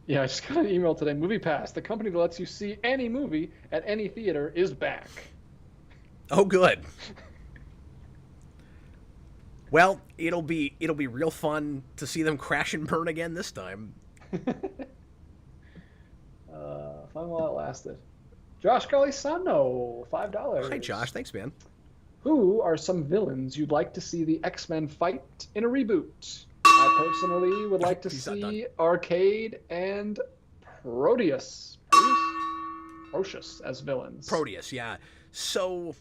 I just got an email today. MoviePass, the company that lets you see any movie at any theater, is back. Oh, good. Well, it'll be real fun to see them crash and burn again this time. Fun while it lasted. Josh Calisano, $5. Hi, Josh. Thanks, man. Who are some villains you'd like to see the X-Men fight in a reboot? I personally would like to see Arcade and Proteus as villains. Proteus, yeah. So,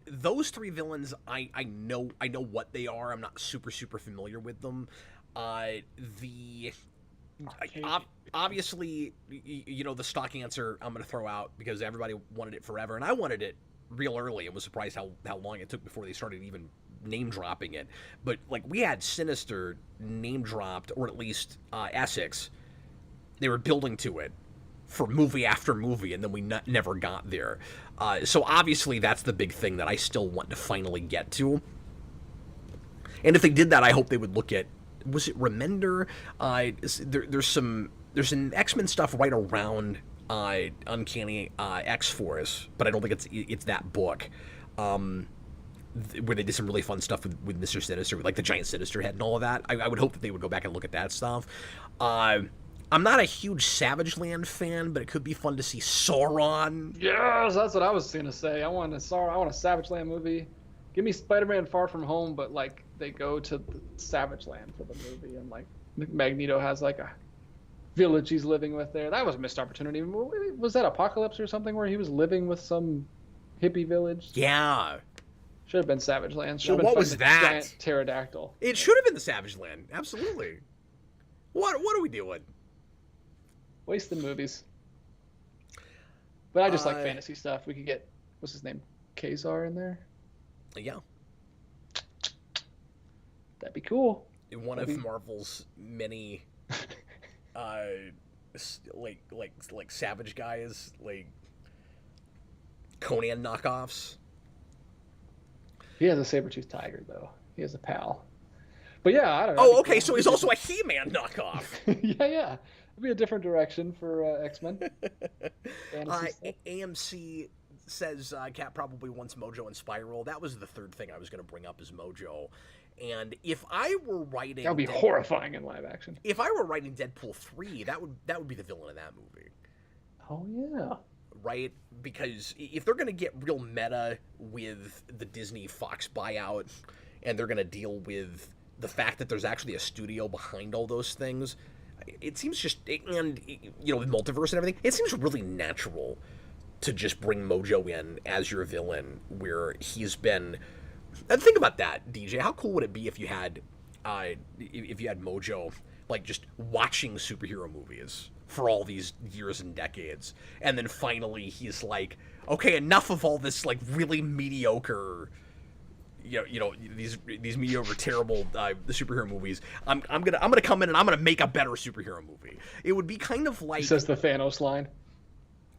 those three villains, I know what they are. I'm not super familiar with them. Obviously, the stock answer I'm going to throw out because everybody wanted it forever, and I wanted it real early and was surprised how long it took before they started even name dropping it. But like we had Sinister name dropped, or at least Essex. They were building to it for movie after movie, and then we never got there. So obviously that's the big thing that I still want to finally get to. And if they did that, I hope they would look at, was it Remender? There's some X-Men stuff right around Uncanny X-Force, but I don't think it's that book. Where they did some really fun stuff with Mr. Sinister, with like the giant Sinister head and all of that. I would hope that they would go back and look at that stuff. I'm not a huge Savage Land fan, but it could be fun to see Sauron. Yes, that's what I was going to say. I want a Savage Land movie. Give me Spider-Man Far From Home, but like they go to the Savage Land for the movie, and like Magneto has like a village he's living with there. That was a missed opportunity. Was that Apocalypse or something where he was living with some hippie village? Yeah. Should have been Savage Land. What was that? Giant pterodactyl. It should have been the Savage Land. Absolutely. What are we doing? Wasting movies. But I just like fantasy stuff. We could get, what's his name? Kazar in there? Yeah. That'd be cool. One of Marvel's many like Savage guys, like Conan knockoffs. He has a saber-toothed tiger, though. He has a pal. But yeah, I don't know. Oh, okay, so he's also a He-Man knockoff. yeah. It'd be a different direction for X-Men. AMC says Cat probably wants Mojo and Spiral. That was the third thing I was going to bring up is Mojo. And if I were writing... That would be horrifying in live action. If I were writing Deadpool 3, that would be the villain of that movie. Oh yeah. Right? Because if they're going to get real meta with the Disney Fox buyout, and they're going to deal with the fact that there's actually a studio behind all those things, it seems just, and, with multiverse and everything, it seems really natural to just bring Mojo in as your villain, where he's been. And think about that, DJ. How cool would it be if you had Mojo, like, just watching superhero movies for all these years and decades, and then finally he's like, okay, enough of all this, like, really mediocre, these mediocre, terrible the superhero movies. I'm gonna come in and I'm gonna make a better superhero movie. It would be kind of like, he says the Thanos line.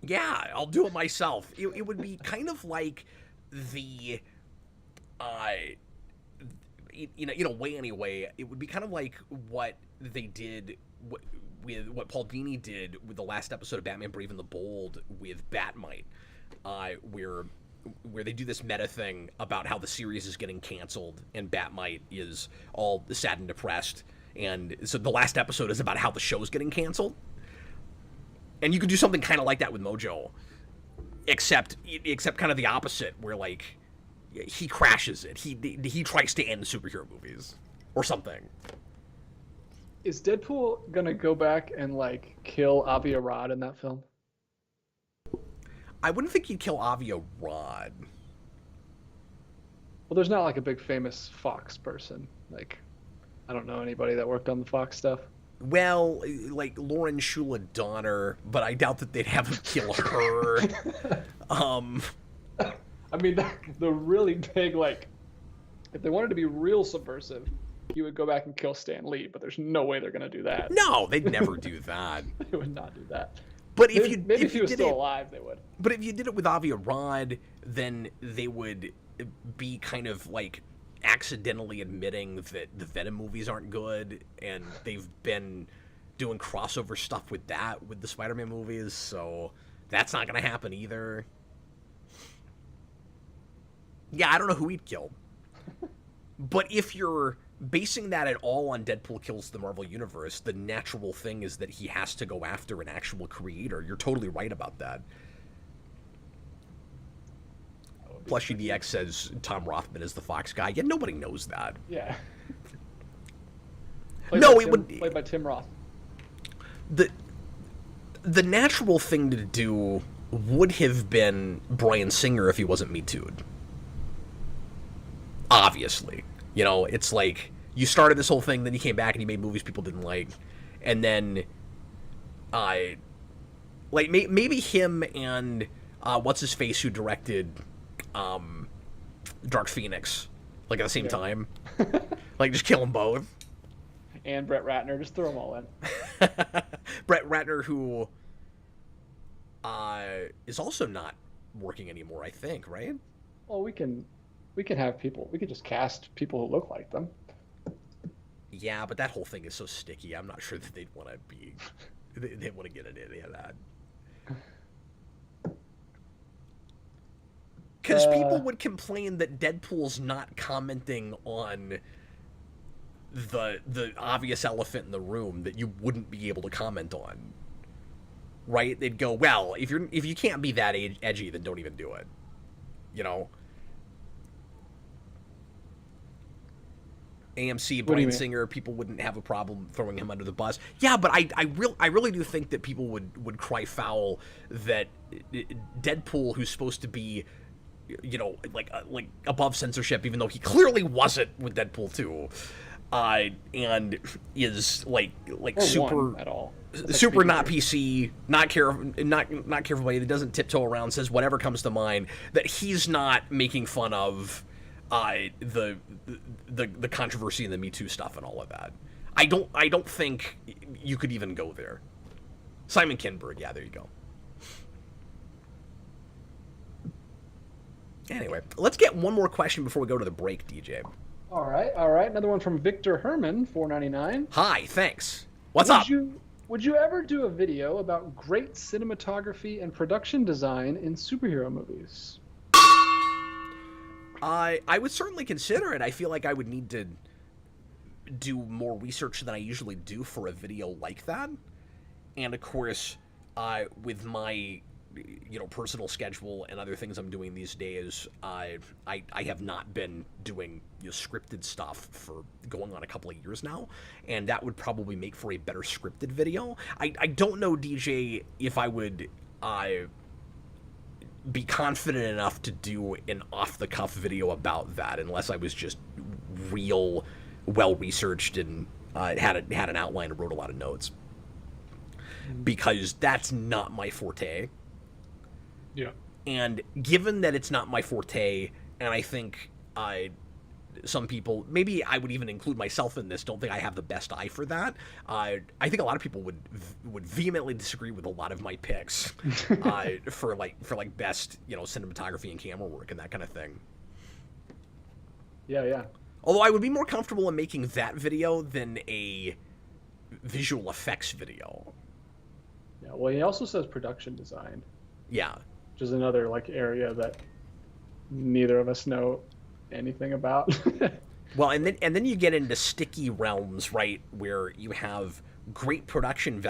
Yeah, I'll do it myself. It would be kind of like the, in a way anyway, it would be kind of like what they did with what Paul Dini did with the last episode of Batman Brave and the Bold with Batmite, where they do this meta thing about how the series is getting canceled and Batmite is all sad and depressed, and so the last episode is about how the show's getting canceled. And you could do something kind of like that with Mojo, except kind of the opposite, where, like, he crashes it. He tries to end superhero movies or something. Is Deadpool gonna go back and, like, kill Avi Arad in that film? I wouldn't think he'd kill Avi Arad. Well, there's not, like, a big famous Fox person. Like, I don't know anybody that worked on the Fox stuff. Well, like Lauren Shula Donner, but I doubt that they'd have him kill her. I mean, the really big, like, if they wanted to be real subversive, you would go back and kill Stan Lee, but there's no way they're going to do that. No, they'd never do that. They would not do that. But maybe if he was still alive, they would. But if you did it with Avi Arad, then they would be kind of, like, accidentally admitting that the Venom movies aren't good, and they've been doing crossover stuff with the Spider-Man movies, so that's not going to happen either. Yeah, I don't know who he'd kill. But if you're basing that at all on Deadpool kills the Marvel Universe, the natural thing is that he has to go after an actual creator. You're totally right about that. Plus, UDX says Tom Rothman is the Fox guy. Yeah, nobody knows that. Yeah. Played by Tim Roth. The natural thing to do would have been Bryan Singer if he wasn't Me Too'd. Obviously. It's like, you started this whole thing, then you came back and you made movies people didn't like. And then, maybe him and, what's-his-face who directed Dark Phoenix, like, at the same time. Like, just kill them both. And Brett Ratner, just throw them all in. Brett Ratner, who is also not working anymore, I think, right? Well, we can have people. We could just cast people who look like them. Yeah, but that whole thing is so sticky. I'm not sure that they'd want to be. They'd want to get into any of that. Because people would complain that Deadpool's not commenting on the obvious elephant in the room that you wouldn't be able to comment on, right? They'd go, well, if you can't be that edgy, then don't even do it, AMC, Bryan Singer, people wouldn't have a problem throwing him under the bus. Yeah, but I really do think that people would cry foul that Deadpool, who's supposed to be, like above censorship, even though he clearly wasn't with Deadpool 2, and is like super at all. Super not PC, not careful buddy that doesn't tiptoe around, says whatever comes to mind, that he's not making fun of the controversy and the Me Too stuff and all of that. I don't think you could even go there. Simon Kinberg, yeah, there you go. Anyway, let's get one more question before we go to the break, DJ. All right. Another one from Victor Herman, $4.99. Hi, thanks. What's up? Would you ever do a video about great cinematography and production design in superhero movies? I would certainly consider it. I feel like I would need to do more research than I usually do for a video like that. And of course, with my personal schedule and other things I'm doing these days, I have not been doing scripted stuff for going on a couple of years now, and that would probably make for a better scripted video. I don't know, DJ, if I would be confident enough to do an off-the-cuff video about that unless I was just real well-researched and had an outline and wrote a lot of notes. Because that's not my forte. Yeah. And given that it's not my forte, and I think some people, maybe I would even include myself in this, don't think I have the best eye for that. I think a lot of people would vehemently disagree with a lot of my picks for best cinematography and camera work and that kind of thing. Yeah. Although I would be more comfortable in making that video than a visual effects video. Yeah. Well, he also says production design. Yeah. Which is another area that neither of us know anything about. Well, and then you get into sticky realms, right, where you have great production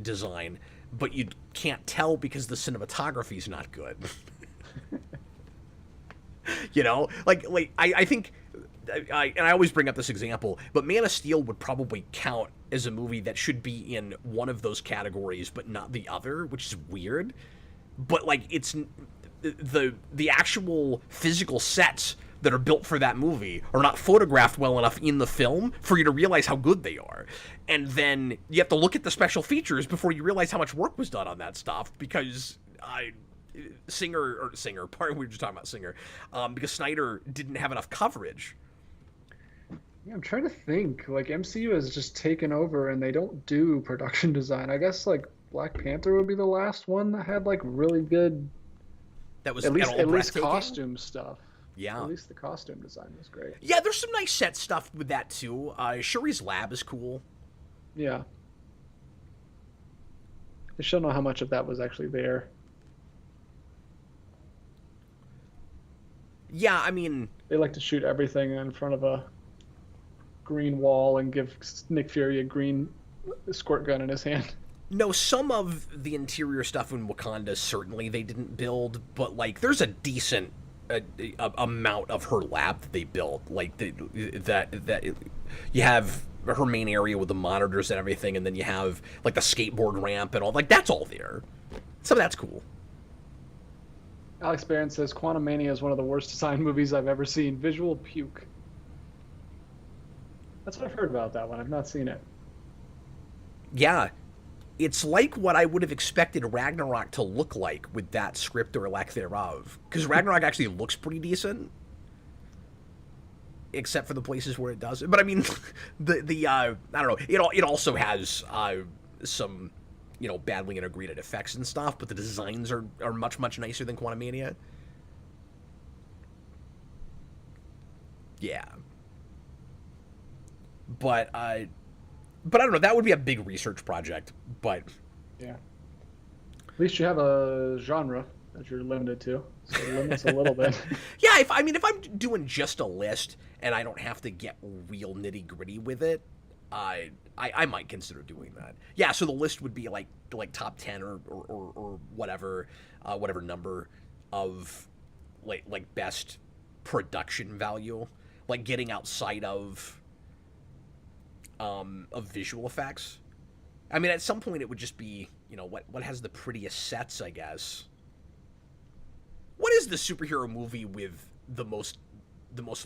design, but you can't tell because the cinematography is not good. I think, and I always bring up this example, but Man of Steel would probably count as a movie that should be in one of those categories, but not the other, which is weird. But it's the actual physical sets that are built for that movie are not photographed well enough in the film for you to realize how good they are. And then you have to look at the special features before you realize how much work was done on that stuff, because Singer, we were just talking about Singer, because Snyder didn't have enough coverage. Yeah, I'm trying to think. MCU has just taken over and they don't do production design. I guess Black Panther would be the last one that had really good, that was at least costume stuff. Yeah. At least the costume design was great. Yeah, there's some nice set stuff with that too. Shuri's lab is cool. Yeah. I just don't know how much of that was actually there. Yeah, I mean, they like to shoot everything in front of a green wall and give Nick Fury a green squirt gun in his hand. No, some of the interior stuff in Wakanda certainly they didn't build, but there's a decent amount of her lab that they built. You have her main area with the monitors and everything, and then you have the skateboard ramp and all. That's all there. Some of that's cool. Alex Barron says Quantumania is one of the worst designed movies I've ever seen. Visual puke. That's what I've heard about that one. I've not seen it. Yeah. It's like what I would have expected Ragnarok to look like with that script or lack thereof. Because Ragnarok actually looks pretty decent. Except for the places where it doesn't. But I mean, I don't know. It also has some, badly integrated effects and stuff, but the designs are much, much nicer than Quantumania. Yeah. But I don't know. That would be a big research project. But yeah, at least you have a genre that you're limited to, so it limits a little bit. Yeah, if I'm doing just a list and I don't have to get real nitty gritty with it, I might consider doing that. Yeah, so the list would be like top 10 or whatever number of like best production value, getting outside of visual effects. I mean, at some point it would just be, what has the prettiest sets, I guess. What is the superhero movie with the most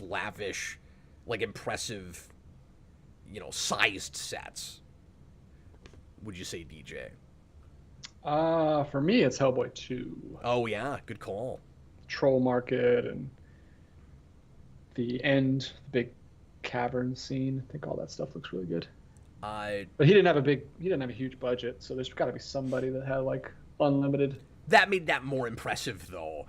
lavish, impressive, sized sets? Would you say, DJ? For me, it's Hellboy 2. Oh yeah, good call. Troll Market and the end, the big cavern scene. I think all that stuff looks really good. But he didn't have a huge budget, so there's got to be somebody that had unlimited. That made that more impressive, though.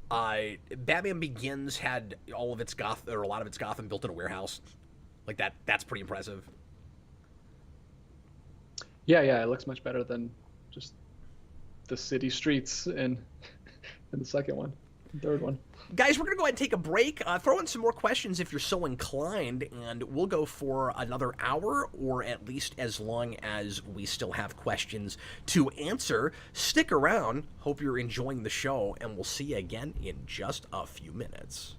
Batman Begins had a lot of its Gotham built in a warehouse. That's pretty impressive. Yeah, it looks much better than just the city streets in the second one. Third one. Guys, we're going to go ahead and take a break. Throw in some more questions if you're so inclined, and we'll go for another hour, or at least as long as we still have questions to answer. Stick around. Hope you're enjoying the show, and we'll see you again in just a few minutes.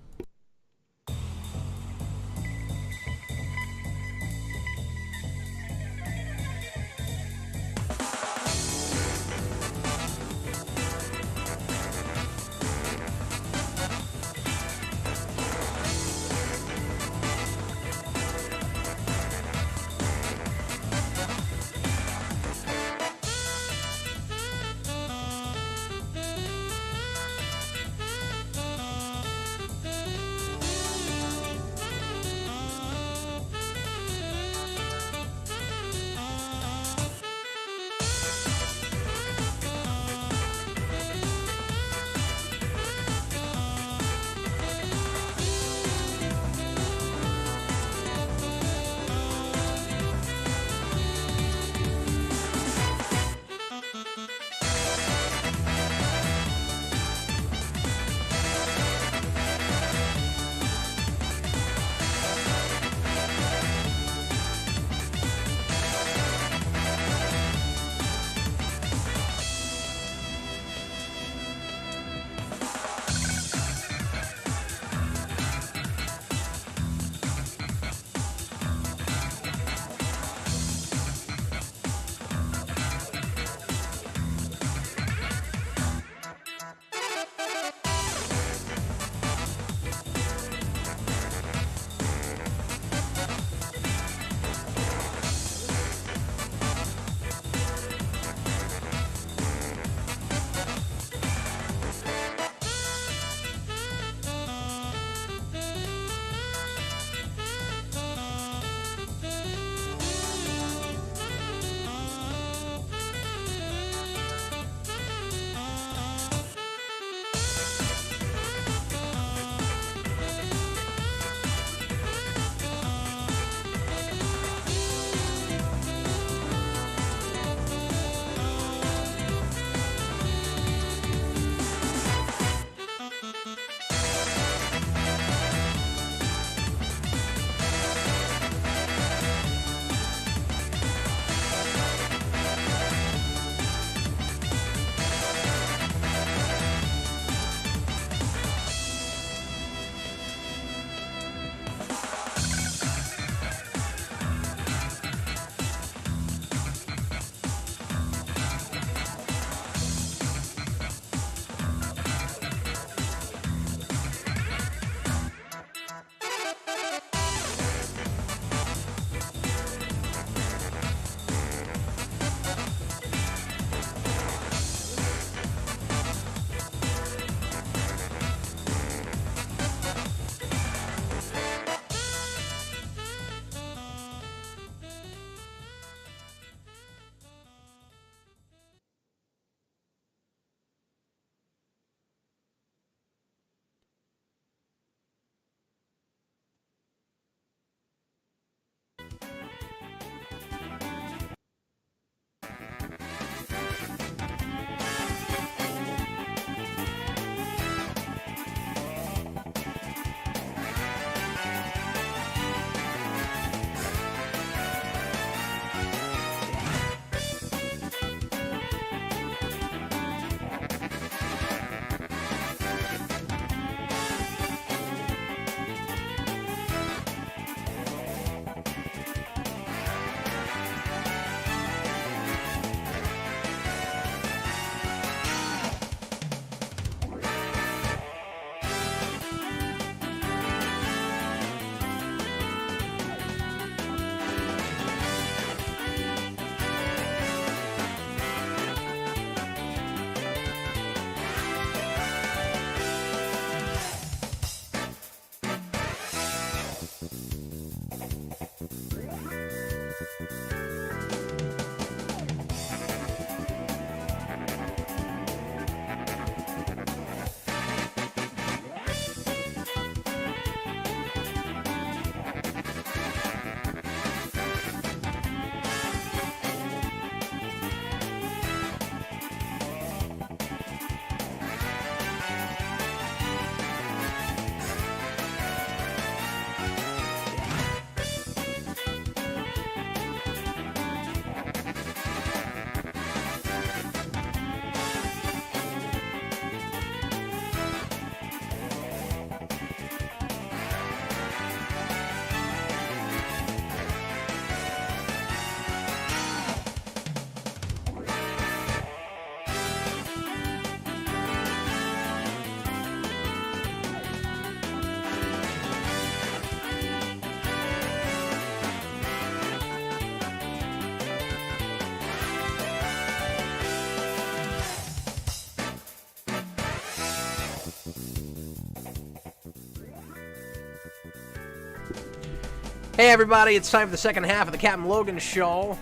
Hey everybody, it's time for the second half of the Captain Logan Show.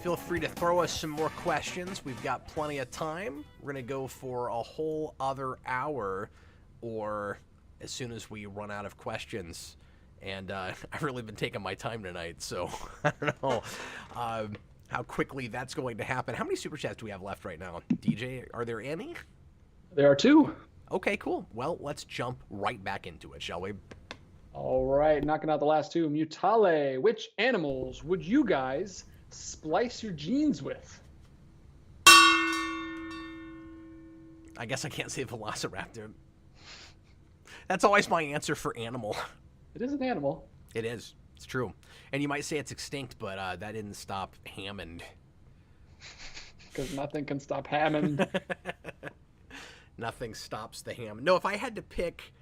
Feel free to throw us some more questions. We've got plenty of time. We're going to go for a whole other hour, or as soon as we run out of questions. And I've really been taking my time tonight, so I don't know how quickly that's going to happen. How many Super Chats do we have left right now? DJ, are there any? There are 2. Okay, cool. Well, let's jump right back into it, shall we? All right, knocking out the last 2. Mutale, which animals would you guys splice your genes with? I guess I can't say Velociraptor. That's always my answer for animal. It is an animal. It is. It's true. And you might say it's extinct, but that didn't stop Hammond. Because nothing can stop Hammond. Nothing stops the Hammond. No, if I had to pick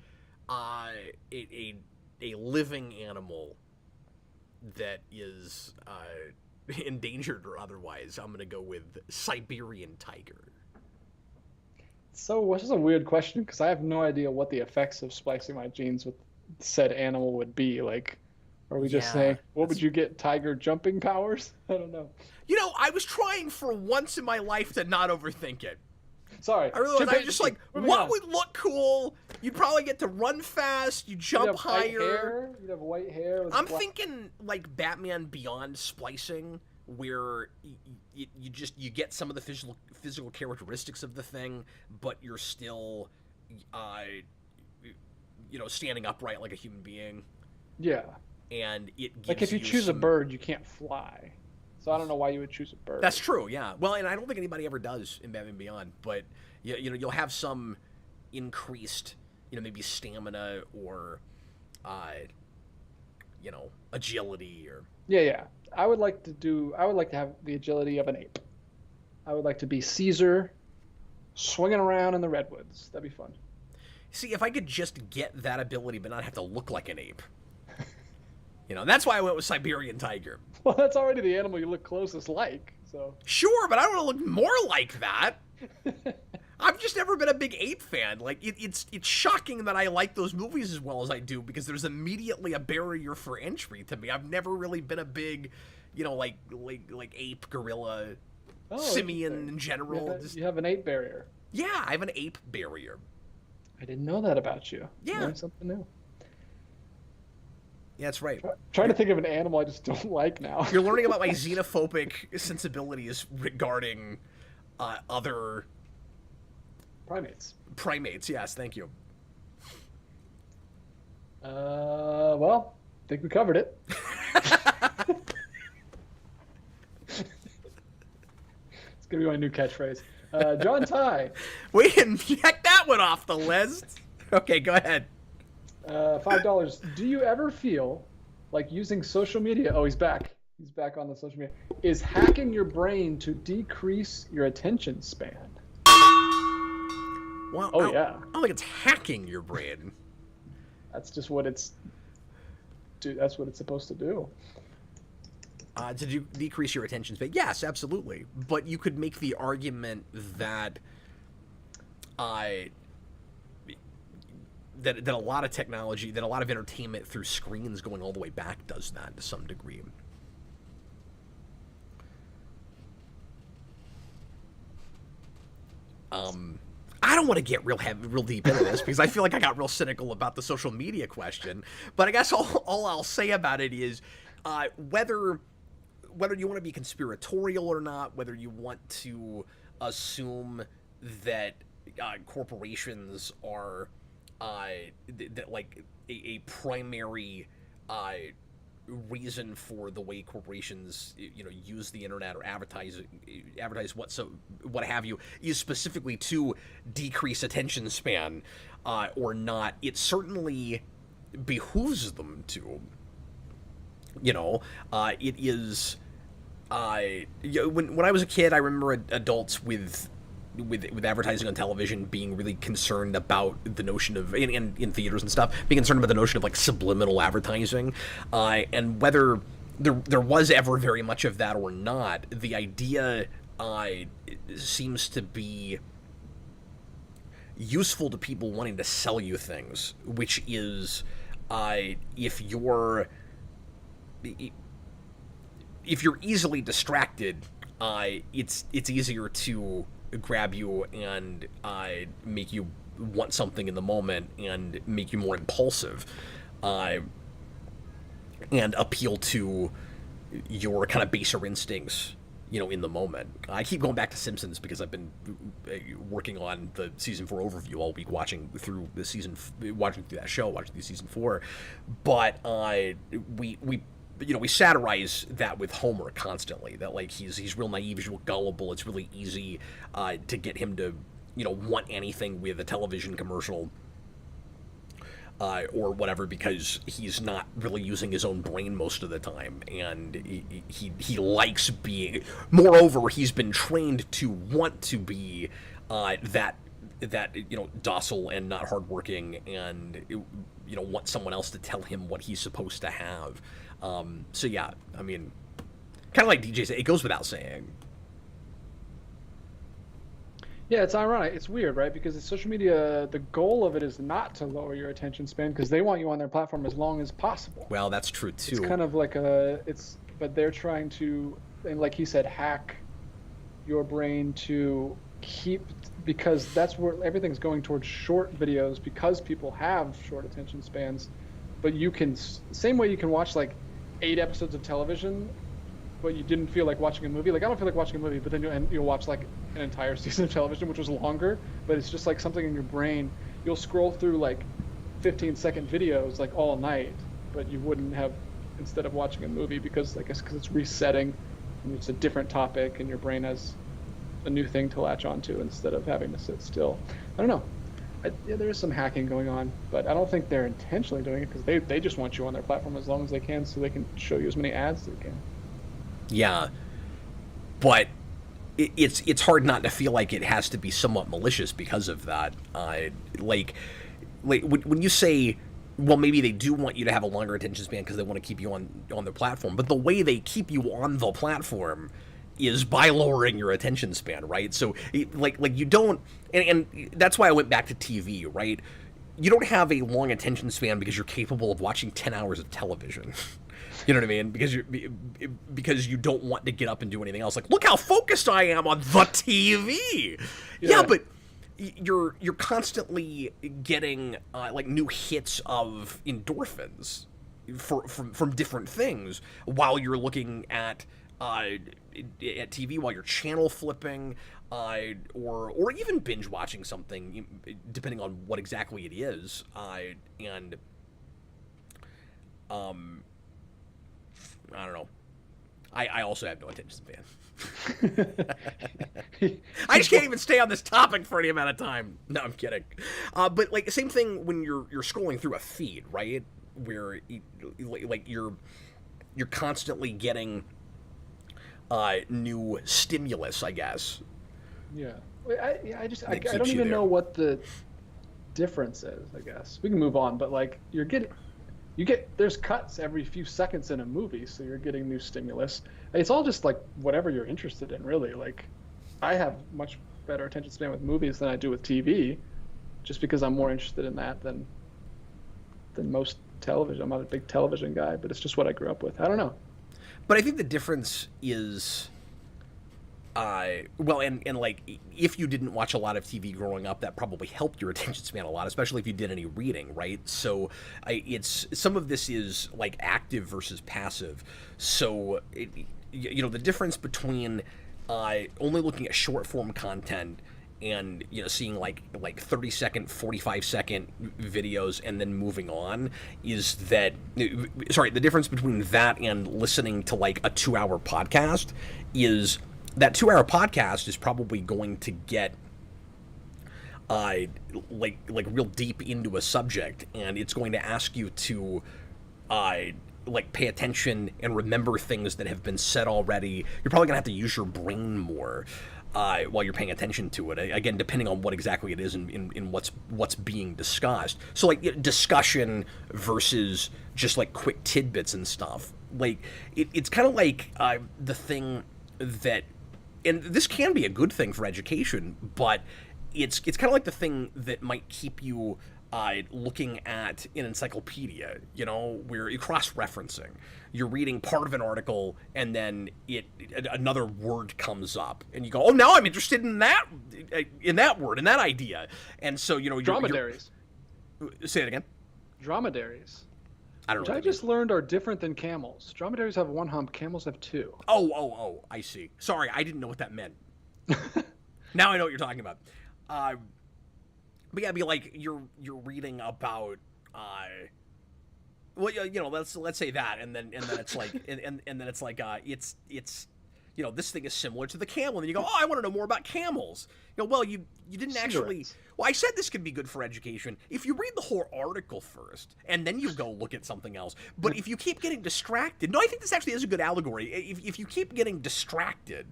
a living animal that is endangered or otherwise, I'm going to go with Siberian tiger. So, this is a weird question because I have no idea what the effects of splicing my genes with said animal would be. Like, are we just saying, what would you get? Tiger jumping powers? I don't know. You know, I was trying for once in my life to not overthink it. Sorry. I was just like, what would look cool? You'd probably get to run fast, you jump higher. You'd have white hair. I'm thinking like Batman Beyond splicing, where you get some of the physical characteristics of the thing, but you're still, standing upright like a human being. Yeah. And it gives like if you choose a bird, you can't fly. So I don't know why you would choose a bird. That's true, yeah. Well, and I don't think anybody ever does in Batman Beyond, but you'll have some increased, maybe stamina or, agility or. Yeah. I would like to have the agility of an ape. I would like to be Caesar, swinging around in the redwoods. That'd be fun. See, if I could just get that ability, but not have to look like an ape. That's why I went with Siberian tiger. Well, that's already the animal you look closest like, so. Sure, but I don't want to look more like that. I've just never been a big ape fan. Like, it's shocking that I like those movies as well as I do, because there's immediately a barrier for entry to me. I've never really been a big, like ape, gorilla, simian in general. You have an ape barrier. Yeah, I have an ape barrier. I didn't know that about you. Yeah. Learned something new. Yeah, that's right. Trying to think of an animal I just don't like now. You're learning about my xenophobic sensibilities regarding other primates. Yes, thank you. Well, I think we covered it. It's gonna be my new catchphrase. John Ty. We can check that one off the list. Okay, go ahead. $5. Do you ever feel like using social media? Oh, he's back. He's back on the social media. Is hacking your brain to decrease your attention span? Well, I don't think it's hacking your brain. That's just what it's. Dude, that's what it's supposed to do. To decrease your attention span? Yes, absolutely. But you could make the argument that that a lot of technology, that a lot of entertainment through screens going all the way back does that to some degree. I don't want to get real deep into this because I feel like I got real cynical about the social media question. But I guess all I'll say about it is whether you want to be conspiratorial or not, whether you want to assume that corporations are that like a primary reason for the way corporations use the internet or advertise what have you is specifically to decrease attention span or not. It certainly behooves them to. It is. When I was a kid, I remember adults with advertising on television being really concerned about the notion of in theaters and stuff, being concerned about the notion of like subliminal advertising, and whether there was ever very much of that or not. The idea seems to be useful to people wanting to sell you things, which is if you're if you're easily distracted, it's easier to grab you and make you want something in the moment and make you more impulsive, and appeal to your kind of baser instincts, in the moment. I keep going back to Simpsons because I've been working on the season 4 overview all week, watching through season 4. But we satirize that with Homer constantly. That like he's real naive, he's real gullible. It's really easy to get him to want anything with a television commercial. Or whatever, because he's not really using his own brain most of the time, and he likes being. Moreover, he's been trained to want to be that docile and not hardworking, and want someone else to tell him what he's supposed to have. So yeah, I mean, kind of like DJ said, it goes without saying. Yeah, it's ironic. It's weird, right? Because social media, the goal of it is not to lower your attention span, because they want you on their platform as long as possible. Well, that's true too. It's kind of like but they're trying to, and like he said, hack your brain to keep, because that's where everything's going towards short videos, because people have short attention spans. But you can, same way you can watch like 8 episodes of television, but you didn't feel like watching a movie. Like, I don't feel like watching a movie, but then you'll watch like an entire season of television, which was longer, but it's just like something in your brain. You'll scroll through like 15-second videos like all night, but you wouldn't have, instead of watching a movie, because I guess because it's resetting and it's a different topic and your brain has a new thing to latch onto instead of having to sit still. I don't know. Yeah, there is some hacking going on, but I don't think they're intentionally doing it, because they just want you on their platform as long as they can, so they can show you as many ads as they can. Yeah, but it's hard not to feel like it has to be somewhat malicious because of that. Like when you say, well, maybe they do want you to have a longer attention span because they want to keep you on their platform, but the way they keep you on the platform is by lowering your attention span, right? So like you don't, and that's why I went back to TV, right? You don't have a long attention span because you're capable of watching 10 hours of television. You know what I mean? Because you don't want to get up and do anything else. Like, look how focused I am on the TV. Yeah, but you're constantly getting like new hits of endorphins from different things while you're looking at TV, while you're channel flipping, or even binge watching something, depending on what exactly it is, I don't know. I also have no attention span. I just can't even stay on this topic for any amount of time. No, I'm kidding. But like, same thing when you're scrolling through a feed, right? Where like you're constantly getting new stimulus, I guess. Yeah. I don't even know what the difference is. I guess we can move on, but like there's cuts every few seconds in a movie, so you're getting new stimulus. It's all just like whatever you're interested in, really. Like, I have much better attention span with movies than I do with TV, just because I'm more interested in that than most television. I'm not a big television guy, but it's just what I grew up with. I don't know. But I think the difference is, well, and like, if you didn't watch a lot of TV growing up, that probably helped your attention span a lot, especially if you did any reading, right? So it's, some of this is like active versus passive. So, the difference between only looking at short form content and seeing like 30-second, 45-second videos and then moving on is that, sorry, the difference between that and listening to like a 2-hour podcast is that 2-hour podcast is probably going to get like real deep into a subject, and it's going to ask you to like pay attention and remember things that have been said already. You're probably gonna have to use your brain more while you're paying attention to it. Again, depending on what exactly it is in what's being discussed. So like discussion versus just like quick tidbits and stuff. Like it's kind of like the thing that, and this can be a good thing for education, but it's kind of like the thing that might keep you looking at an encyclopedia, where you're cross-referencing. You're reading part of an article, and then another word comes up, and you go, "Oh, now I'm interested in that word, in that idea." And so, dromedaries. Say it again. Dromedaries. I don't know. Which I just learned are different than camels. Dromedaries have one hump. Camels have two. Oh, I see. Sorry, I didn't know what that meant. Now I know what you're talking about. But yeah, like you're reading about let's say that, and then it's like and then it's like it's this thing is similar to the camel, and then you go, oh, I want to know more about camels. Well, you didn't actually. Well, I said this could be good for education if you read the whole article first, and then you go look at something else. But if you keep getting distracted, no, I think this actually is a good allegory. If you keep getting distracted,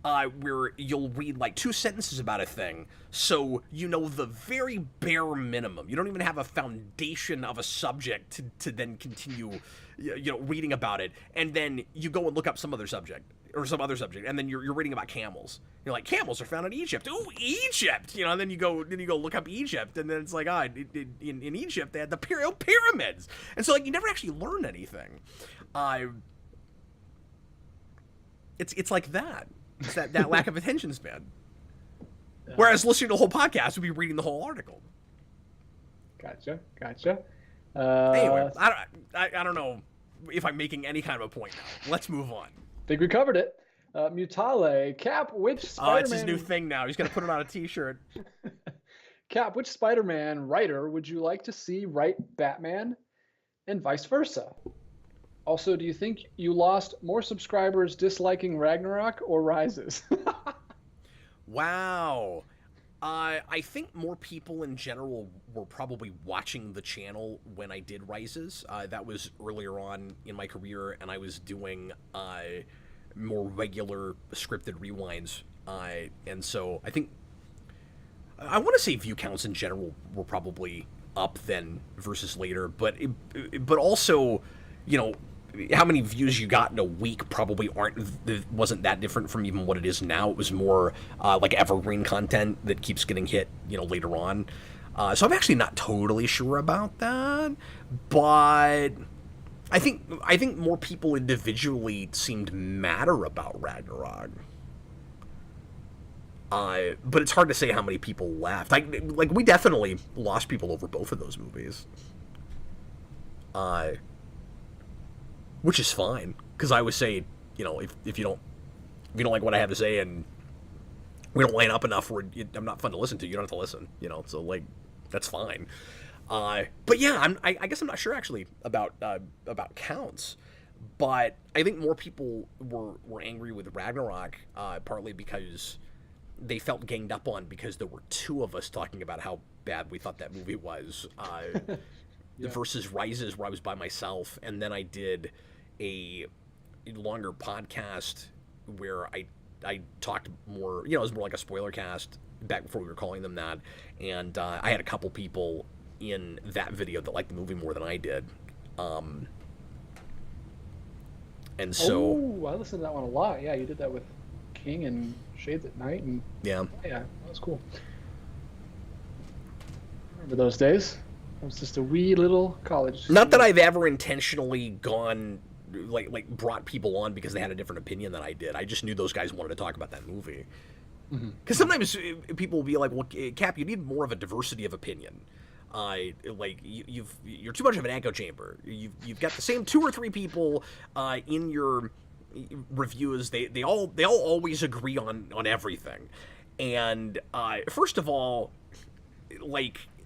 where you'll read like 2 sentences about a thing, so you know the very bare minimum. You don't even have a foundation of a subject to then continue, reading about it, and then you go and look up some other subject, and then you're reading about camels. You're like, camels are found in Egypt. Ooh, Egypt! And then you go look up Egypt, and then it's like, in Egypt they had the pyramids, and so like you never actually learn anything. It's like that. It's that lack of attention span. Whereas listening to the whole podcast would be reading the whole article. Gotcha. Anyway, I don't know if I'm making any kind of a point now. Let's move on. I think we covered it. Mutale, Cap, which Spider-Man... Oh, it's his new thing now. He's going to put it on a t-shirt. Cap, which Spider-Man writer would you like to see write Batman, and vice versa? Also, do you think you lost more subscribers disliking Ragnarok or Rises? Wow. I think more people in general were probably watching the channel when I did Rises. That was earlier on in my career, and I was doing more regular scripted rewinds. And so I think I want to say view counts in general were probably up then versus later, but also, how many views you got in a week probably wasn't that different from even what it is now. It was more like evergreen content that keeps getting hit, later on. So I'm actually not totally sure about that, but I think more people individually seemed madder about Ragnarok. But it's hard to say how many people left. We definitely lost people over both of those movies. Which is fine, because I would say, if you don't like what I have to say and we don't line up enough where I'm not fun to listen to, you don't have to listen, so that's fine. But yeah, I guess I'm not sure actually about counts, but I think more people were angry with Ragnarok, partly because they felt ganged up on because there were 2 of us talking about how bad we thought that movie was. Yeah. Versus Rises, where I was by myself, and then I did a longer podcast where I talked more, it was more like a spoiler cast back before we were calling them that, and I had a couple people in that video that liked the movie more than I did, and so... Oh, I listened to that one a lot. Yeah, you did that with King and Shades at Night, and yeah, that was cool. Remember those days? I was just a wee little college. Not that I've ever intentionally gone, brought people on because they had a different opinion than I did. I just knew those guys wanted to talk about that movie. Because sometimes people will be like, well, Cap, you need more of a diversity of opinion. You're too much of an echo chamber. You've got the same 2 or 3 people in your reviews. They all always agree on everything. And first of all,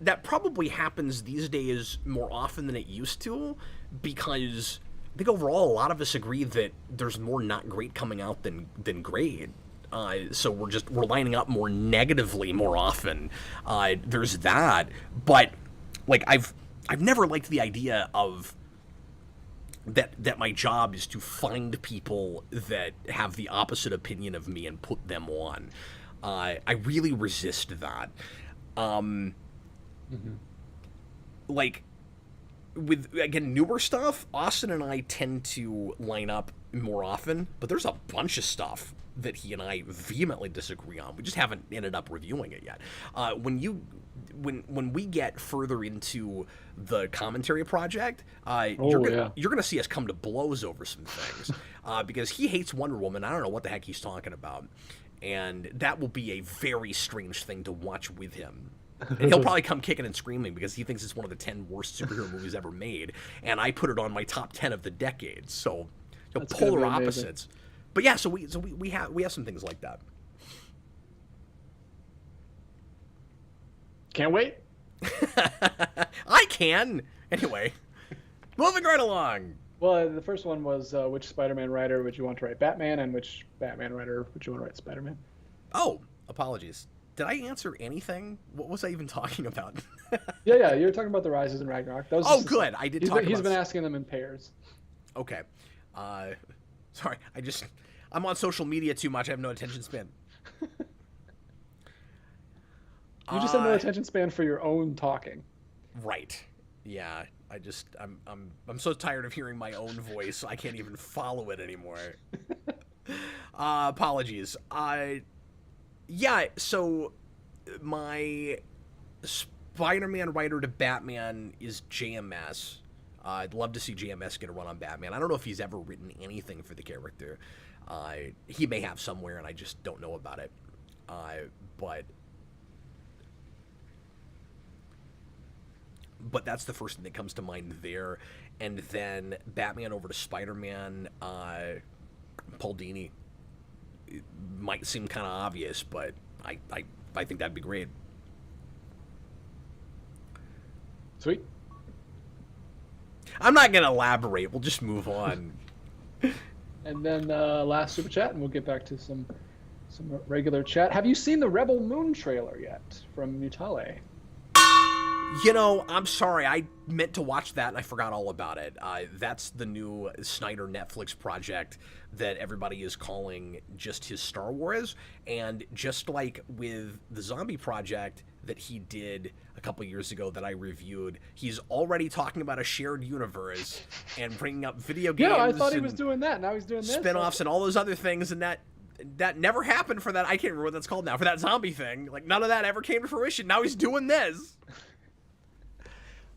that probably happens these days more often than it used to, because I think overall a lot of us agree that there's more not great coming out than great. So we're lining up more negatively more often. There's that, but I've never liked the idea of that my job is to find people that have the opposite opinion of me and put them on. I really resist that. With, again, newer stuff, Austin and I tend to line up more often, but there's a bunch of stuff that he and I vehemently disagree on. We just haven't ended up reviewing it yet. When we get further into the commentary project, you're gonna see us come to blows over some things because he hates Wonder Woman. I don't know what the heck he's talking about, and that will be a very strange thing to watch with him. And he'll probably come kicking and screaming because he thinks it's one of the 10 worst superhero movies ever made, and I put it on my top 10 of the decade. So, polar opposites. But yeah, so we have some things like that. Can't wait. I can. Anyway, moving right along. Well, the first one was which Spider-Man writer would you want to write Batman, and which Batman writer would you want to write Spider-Man? Oh, apologies. Did I answer anything? What was I even talking about? yeah, you were talking about the Rises and Ragnarok. That was good. I did talk about... He's been asking them in pairs. Okay. Sorry, I'm on social media too much. I have no attention span. You just have no attention span for your own talking. Right. Yeah. I'm so tired of hearing my own voice, I can't even follow it anymore. Apologies. Yeah, so my Spider-Man writer to Batman is JMS. I'd love to see JMS get a run on Batman. I don't know if he's ever written anything for the character. He may have somewhere, and I just don't know about it. But that's the first thing that comes to mind there. And then Batman over to Spider-Man, Paul Dini. It might seem kind of obvious, but I think that'd be great. Sweet. I'm not going to elaborate. We'll just move on. And then last super chat, and we'll get back to some regular chat. Have you seen the Rebel Moon trailer yet from Mutale? You know, I'm sorry. I meant to watch that, and I forgot all about it. That's the new Snyder Netflix project that everybody is calling just his Star Wars. And just like with the Zombie Project that he did a couple years ago that I reviewed, he's already talking about a shared universe and bringing up video games. Yeah, I thought he was doing that. Now he's doing this. Spinoffs and all those other things, and that never happened for that. I can't remember what that's called now. For that zombie thing. Like, none of that ever came to fruition. Now he's doing this.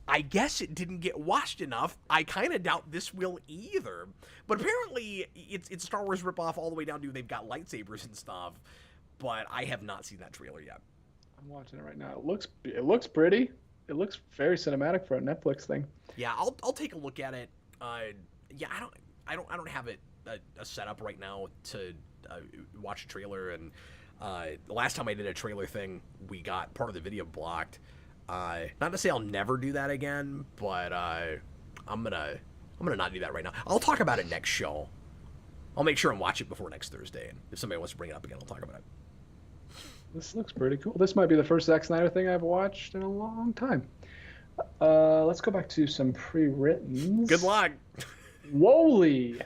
I guess it didn't get watched enough. I kind of doubt this will either. But apparently, it's Star Wars ripoff all the way down to they've got lightsabers and stuff. But I have not seen that trailer yet. I'm watching it right now. It looks pretty. It looks very cinematic for a Netflix thing. Yeah, I'll take a look at it. Yeah, I don't have it a setup right now to watch a trailer. And the last time I did a trailer thing, we got part of the video blocked. Not to say I'll never do that again, but I'm gonna not do that right now. I'll talk about it next show. I'll make sure and watch it before next Thursday, and if somebody wants to bring it up again, I'll talk about it. This looks pretty cool. This might be the first Zack Snyder thing I've watched in a long time. Let's go back to some pre-writtens. Good luck. Wooly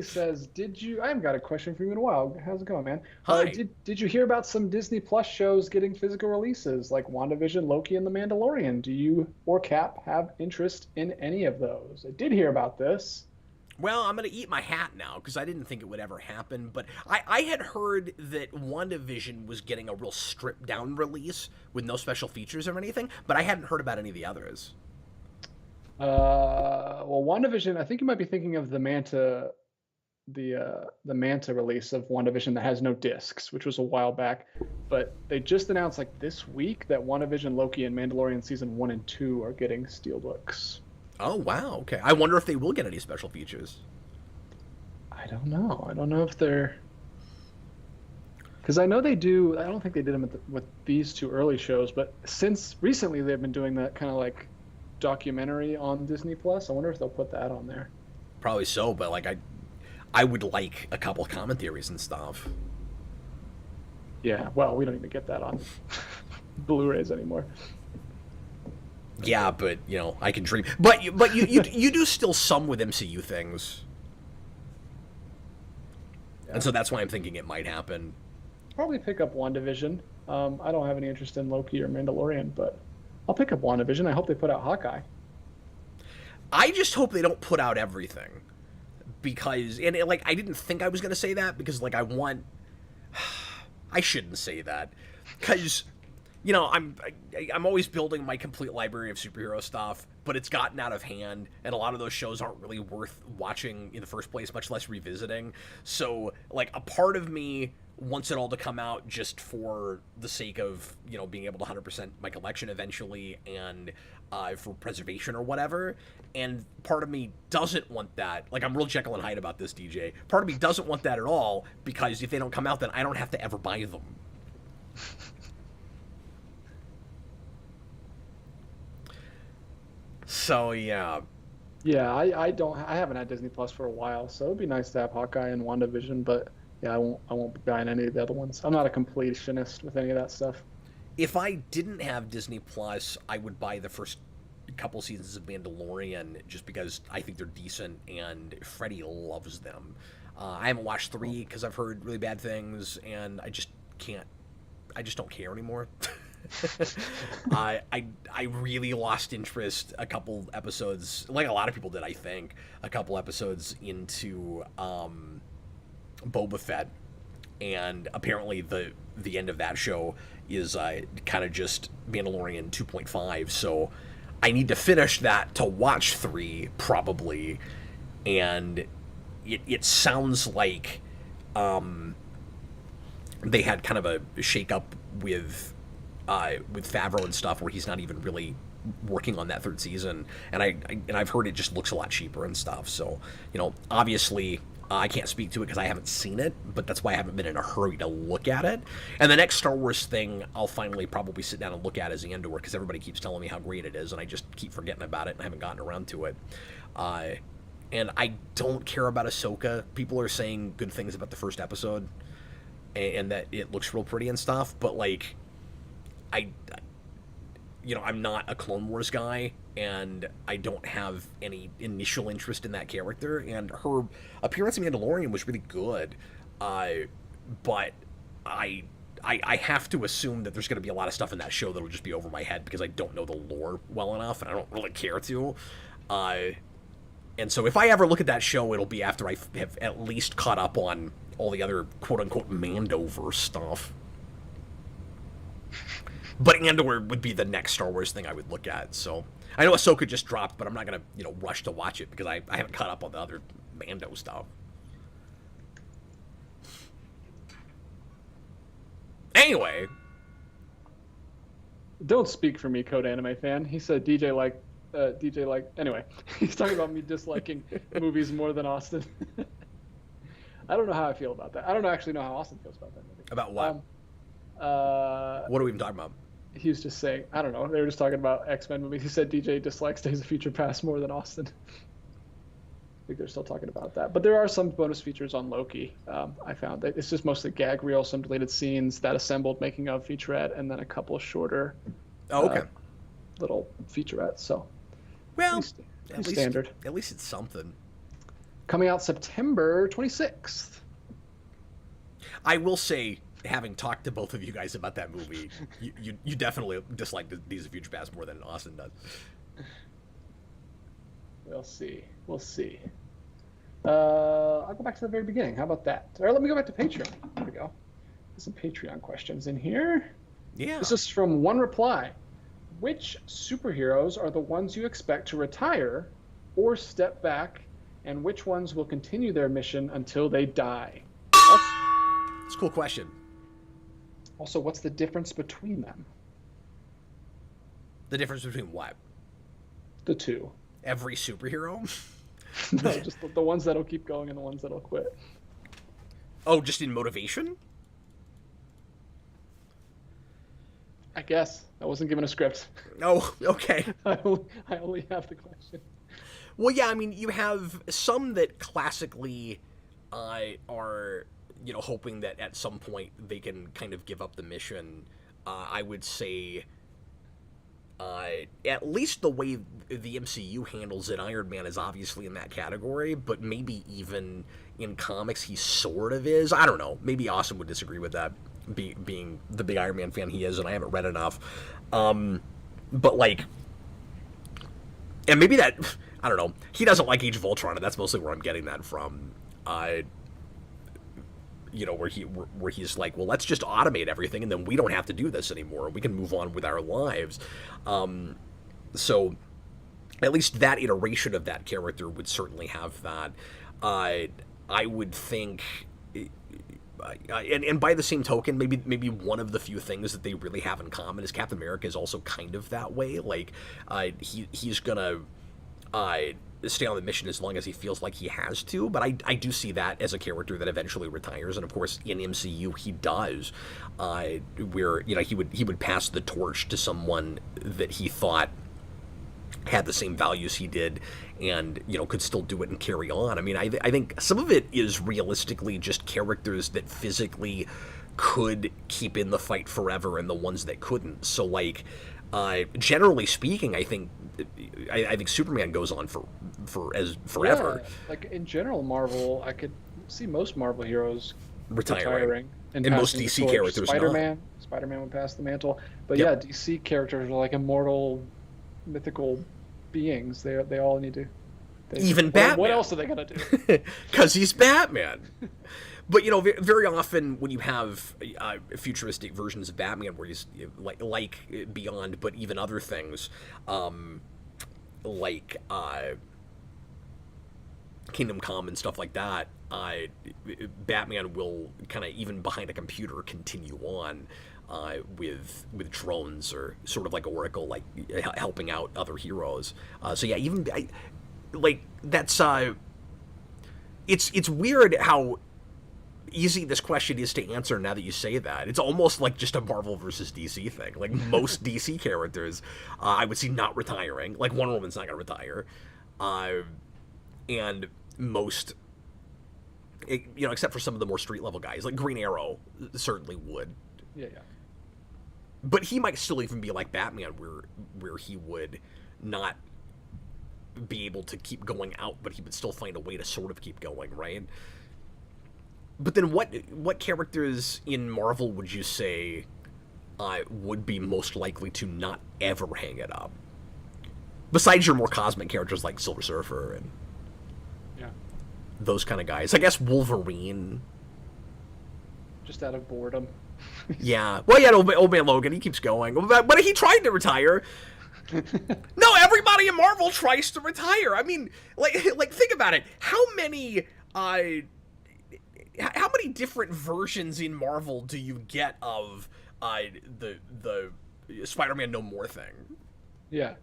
says, I haven't got a question for you in a while. How's it going, man? Hi. Did you hear about some Disney Plus shows getting physical releases like WandaVision, Loki, and The Mandalorian? Do you or Cap have interest in any of those? I did hear about this. Well, I'm going to eat my hat now because I didn't think it would ever happen. But I had heard that WandaVision was getting a real stripped-down release with no special features or anything, but I hadn't heard about any of the others. Well, WandaVision, I think you might be thinking of the Manta release of WandaVision that has no discs, which was a while back. But they just announced like this week that WandaVision, Loki, and Mandalorian season 1 and 2 are getting steelbooks. Oh, wow. Okay. I wonder if they will get any special features. I don't know. I don't know if they're... Because I know they do... I don't think they did them with these two early shows, but since recently they've been doing that kind of like documentary on Disney Plus. I wonder if they'll put that on there. Probably so, but like I would like a couple of commentaries and stuff. Yeah, well, we don't even get that on Blu-rays anymore. Yeah, but you know, I can dream. But you do still some with MCU things, yeah. And so that's why I'm thinking it might happen. Probably pick up WandaVision. I don't have any interest in Loki or Mandalorian, but I'll pick up WandaVision. I hope they put out Hawkeye. I just hope they don't put out everything, because, and like, I didn't think I was going to say that because, like, I shouldn't say that because, you know, I'm always building my complete library of superhero stuff, but it's gotten out of hand, and a lot of those shows aren't really worth watching in the first place, much less revisiting. So, like, a part of me wants it all to come out just for the sake of, you know, being able to 100% my collection eventually, and for preservation or whatever. And part of me doesn't want that. Like, I'm real Jekyll and Hyde about this, DJ. Part of me doesn't want that at all, because if they don't come out, then I don't have to ever buy them. So, yeah. Yeah, I haven't had Disney Plus for a while, so it'd be nice to have Hawkeye and WandaVision, but yeah, I won't be buying any of the other ones. I'm not a completionist with any of that stuff. If I didn't have Disney Plus, I would buy the first couple seasons of Mandalorian just because I think they're decent and Freddie loves them. I haven't watched 3 because I've heard really bad things, and I just don't care anymore. I really lost interest a couple episodes, like a lot of people did, I think, a couple episodes into Boba Fett, and apparently the end of that show is kind of just Mandalorian 2.5, so I need to finish that to watch 3 probably, and it sounds like they had kind of a shake-up with Favreau and stuff, where he's not even really working on that 3rd season, and I've heard it just looks a lot cheaper and stuff. So, you know, obviously I can't speak to it because I haven't seen it, but that's why I haven't been in a hurry to look at it. And the next Star Wars thing I'll finally probably sit down and look at is Andor, because everybody keeps telling me how great it is, and I just keep forgetting about it and I haven't gotten around to it. And I don't care about Ahsoka. People are saying good things about the first episode, and that it looks real pretty and stuff, but like, I'm not a Clone Wars guy, and I don't have any initial interest in that character, and her appearance in Mandalorian was really good, but I have to assume that there's going to be a lot of stuff in that show that'll just be over my head because I don't know the lore well enough, and I don't really care to. And so if I ever look at that show, it'll be after I have at least caught up on all the other quote-unquote Mandoverse stuff. But Andor would be the next Star Wars thing I would look at. So I know Ahsoka just dropped, but I'm not going to, rush to watch it because I haven't caught up on the other Mando stuff. Anyway. Don't speak for me, Code Anime fan. He said anyway, he's talking about me disliking movies more than Austin. I don't know how I feel about that. I don't actually know how Austin feels about that movie. About what? What are we even talking about? He was just saying, I don't know. They were just talking about X-Men movies. He said DJ dislikes Days of Future Past more than Austin. I think they're still talking about that. But there are some bonus features on Loki. I found that it's just mostly gag reel, some deleted scenes, that assembled making of featurette, and then a couple of shorter little featurettes. So, well, standard. At least it's something. Coming out September 26th. I will say, having talked to both of you guys about that movie, you definitely dislike Days of Future Past more than Austin does. We'll see. I'll go back to the very beginning. How about that? Or let me go back to Patreon. There we go. There's some Patreon questions in here. Yeah. This is from One Reply. Which superheroes are the ones you expect to retire or step back, and which ones will continue their mission until they die? It's a cool question. Also, what's the difference between them? The difference between what? The two. Every superhero? No, just the ones that'll keep going and the ones that'll quit. Oh, just in motivation? I guess. I wasn't given a script. Oh, okay. I only have the question. Well, yeah, I mean, you have some that classically are, hoping that at some point they can kind of give up the mission. I would say, at least the way the MCU handles it, Iron Man is obviously in that category, but maybe even in comics he sort of is. I don't know. Maybe Austin would disagree with that, being the big Iron Man fan he is, and I haven't read enough. But, like, and maybe that, I don't know. He doesn't like Age of Ultron, and that's mostly where I'm getting that from. Where he's like, well, let's just automate everything, and then we don't have to do this anymore. We can move on with our lives. So at least that iteration of that character would certainly have that. I would think, and by the same token, maybe one of the few things that they really have in common is Captain America is also kind of that way. Like, he's gonna stay on the mission as long as he feels like he has to. But I do see that as a character that eventually retires, and of course in MCU he does, where he would pass the torch to someone that he thought had the same values he did, and could still do it and carry on. I mean, I think some of it is realistically just characters that physically could keep in the fight forever, and the ones that couldn't. So like, generally speaking, I think Superman goes on for forever. Yeah, like in general, Marvel, I could see most Marvel heroes retiring. And most DC characters Spider-Man would pass the mantle. But Yep. yeah, DC characters are like immortal, mythical beings. They all need to. Even Batman. What else are they gonna do? Because he's Batman. But very often when you have futuristic versions of Batman, where he's like Beyond, but even other things, like Kingdom Come and stuff like that, Batman will kind of, even behind a computer, continue on with drones, or sort of like Oracle, like helping out other heroes. So yeah, even that's it's weird how easy this question is to answer now that you say that. It's almost like just a Marvel versus DC thing. Like, most DC characters, I would see not retiring. Like, Wonder Woman's not going to retire. And most, except for some of the more street level guys, like Green Arrow certainly would. Yeah. But he might still even be like Batman, where he would not be able to keep going out, but he would still find a way to sort of keep going, right? But then what characters in Marvel would you say would be most likely to not ever hang it up? Besides your more cosmic characters like Silver Surfer and those kind of guys. I guess Wolverine. Just out of boredom. Yeah. Well, yeah, old man Logan, he keeps going. But he tried to retire. No, everybody in Marvel tries to retire. I mean, like think about it. How many different versions in Marvel do you get of the Spider-Man No More thing? Yeah,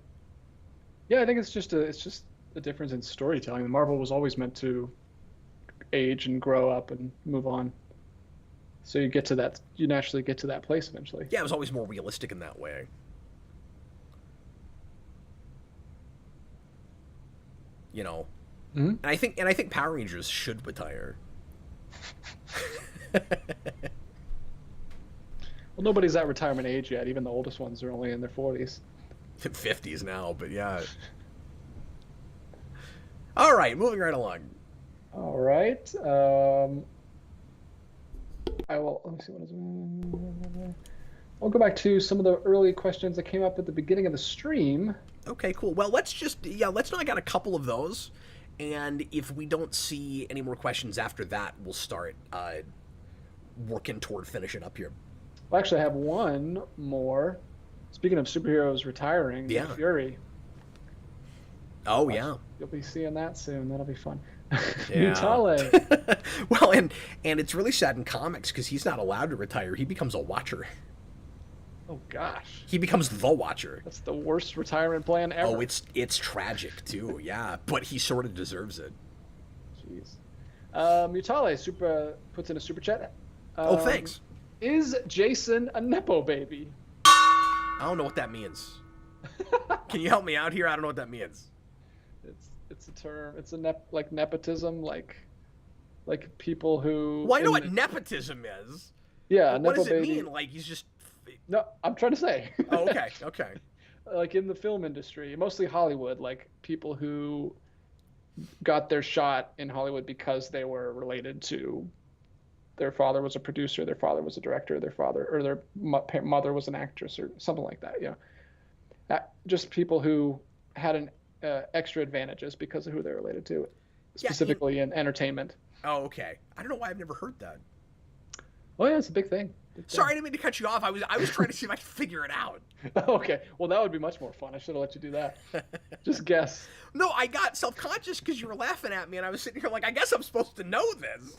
I think it's just a difference in storytelling. Marvel was always meant to age and grow up and move on. So you naturally get to that place eventually. Yeah, it was always more realistic in that way. Mm-hmm. And I think Power Rangers should retire. Well, nobody's at retirement age yet. Even the oldest ones are only in their 40s. 50s now, but yeah. All right, moving right along. All right. Let me see what is. I'll go back to some of the early questions that came up at the beginning of the stream. Okay, cool. Well, let's knock out a couple of those, and if we don't see any more questions after that, we'll start working toward finishing up here. Well, actually, I have one more. Speaking of superheroes retiring, Nick Fury. Oh, yeah. You'll be seeing that soon. That'll be fun. Yeah. Mutale. Well, and it's really sad in comics because he's not allowed to retire. He becomes a Watcher. Oh, gosh. He becomes the Watcher. That's the worst retirement plan ever. Oh, it's tragic, too, yeah. But he sort of deserves it. Jeez. Mutale puts in a super chat. Oh, thanks. Is Jason a Nepo baby? I don't know what that means. Can you help me out here? I don't know what that means. It's a term. It's like nepotism, like people who. Well, I know what nepotism is. Yeah, what Nepo does it baby. mean? Like, he's just. No, I'm trying to say. Oh, okay. Like in the film industry, mostly Hollywood, like people who got their shot in Hollywood because they were related to. Their father was a producer, their father was a director, their mother was an actress, or something like that. Just people who had extra advantages because of who they're related to, Yeah. specifically in entertainment. Oh, okay. I don't know why I've never heard that. Oh yeah, it's a big thing. Sorry, I didn't mean to cut you off. I was trying to see if I could figure it out. Okay, well that would be much more fun. I should have let you do that. Just guess. No, I got self-conscious because you were laughing at me, and I was sitting here like, I guess I'm supposed to know this.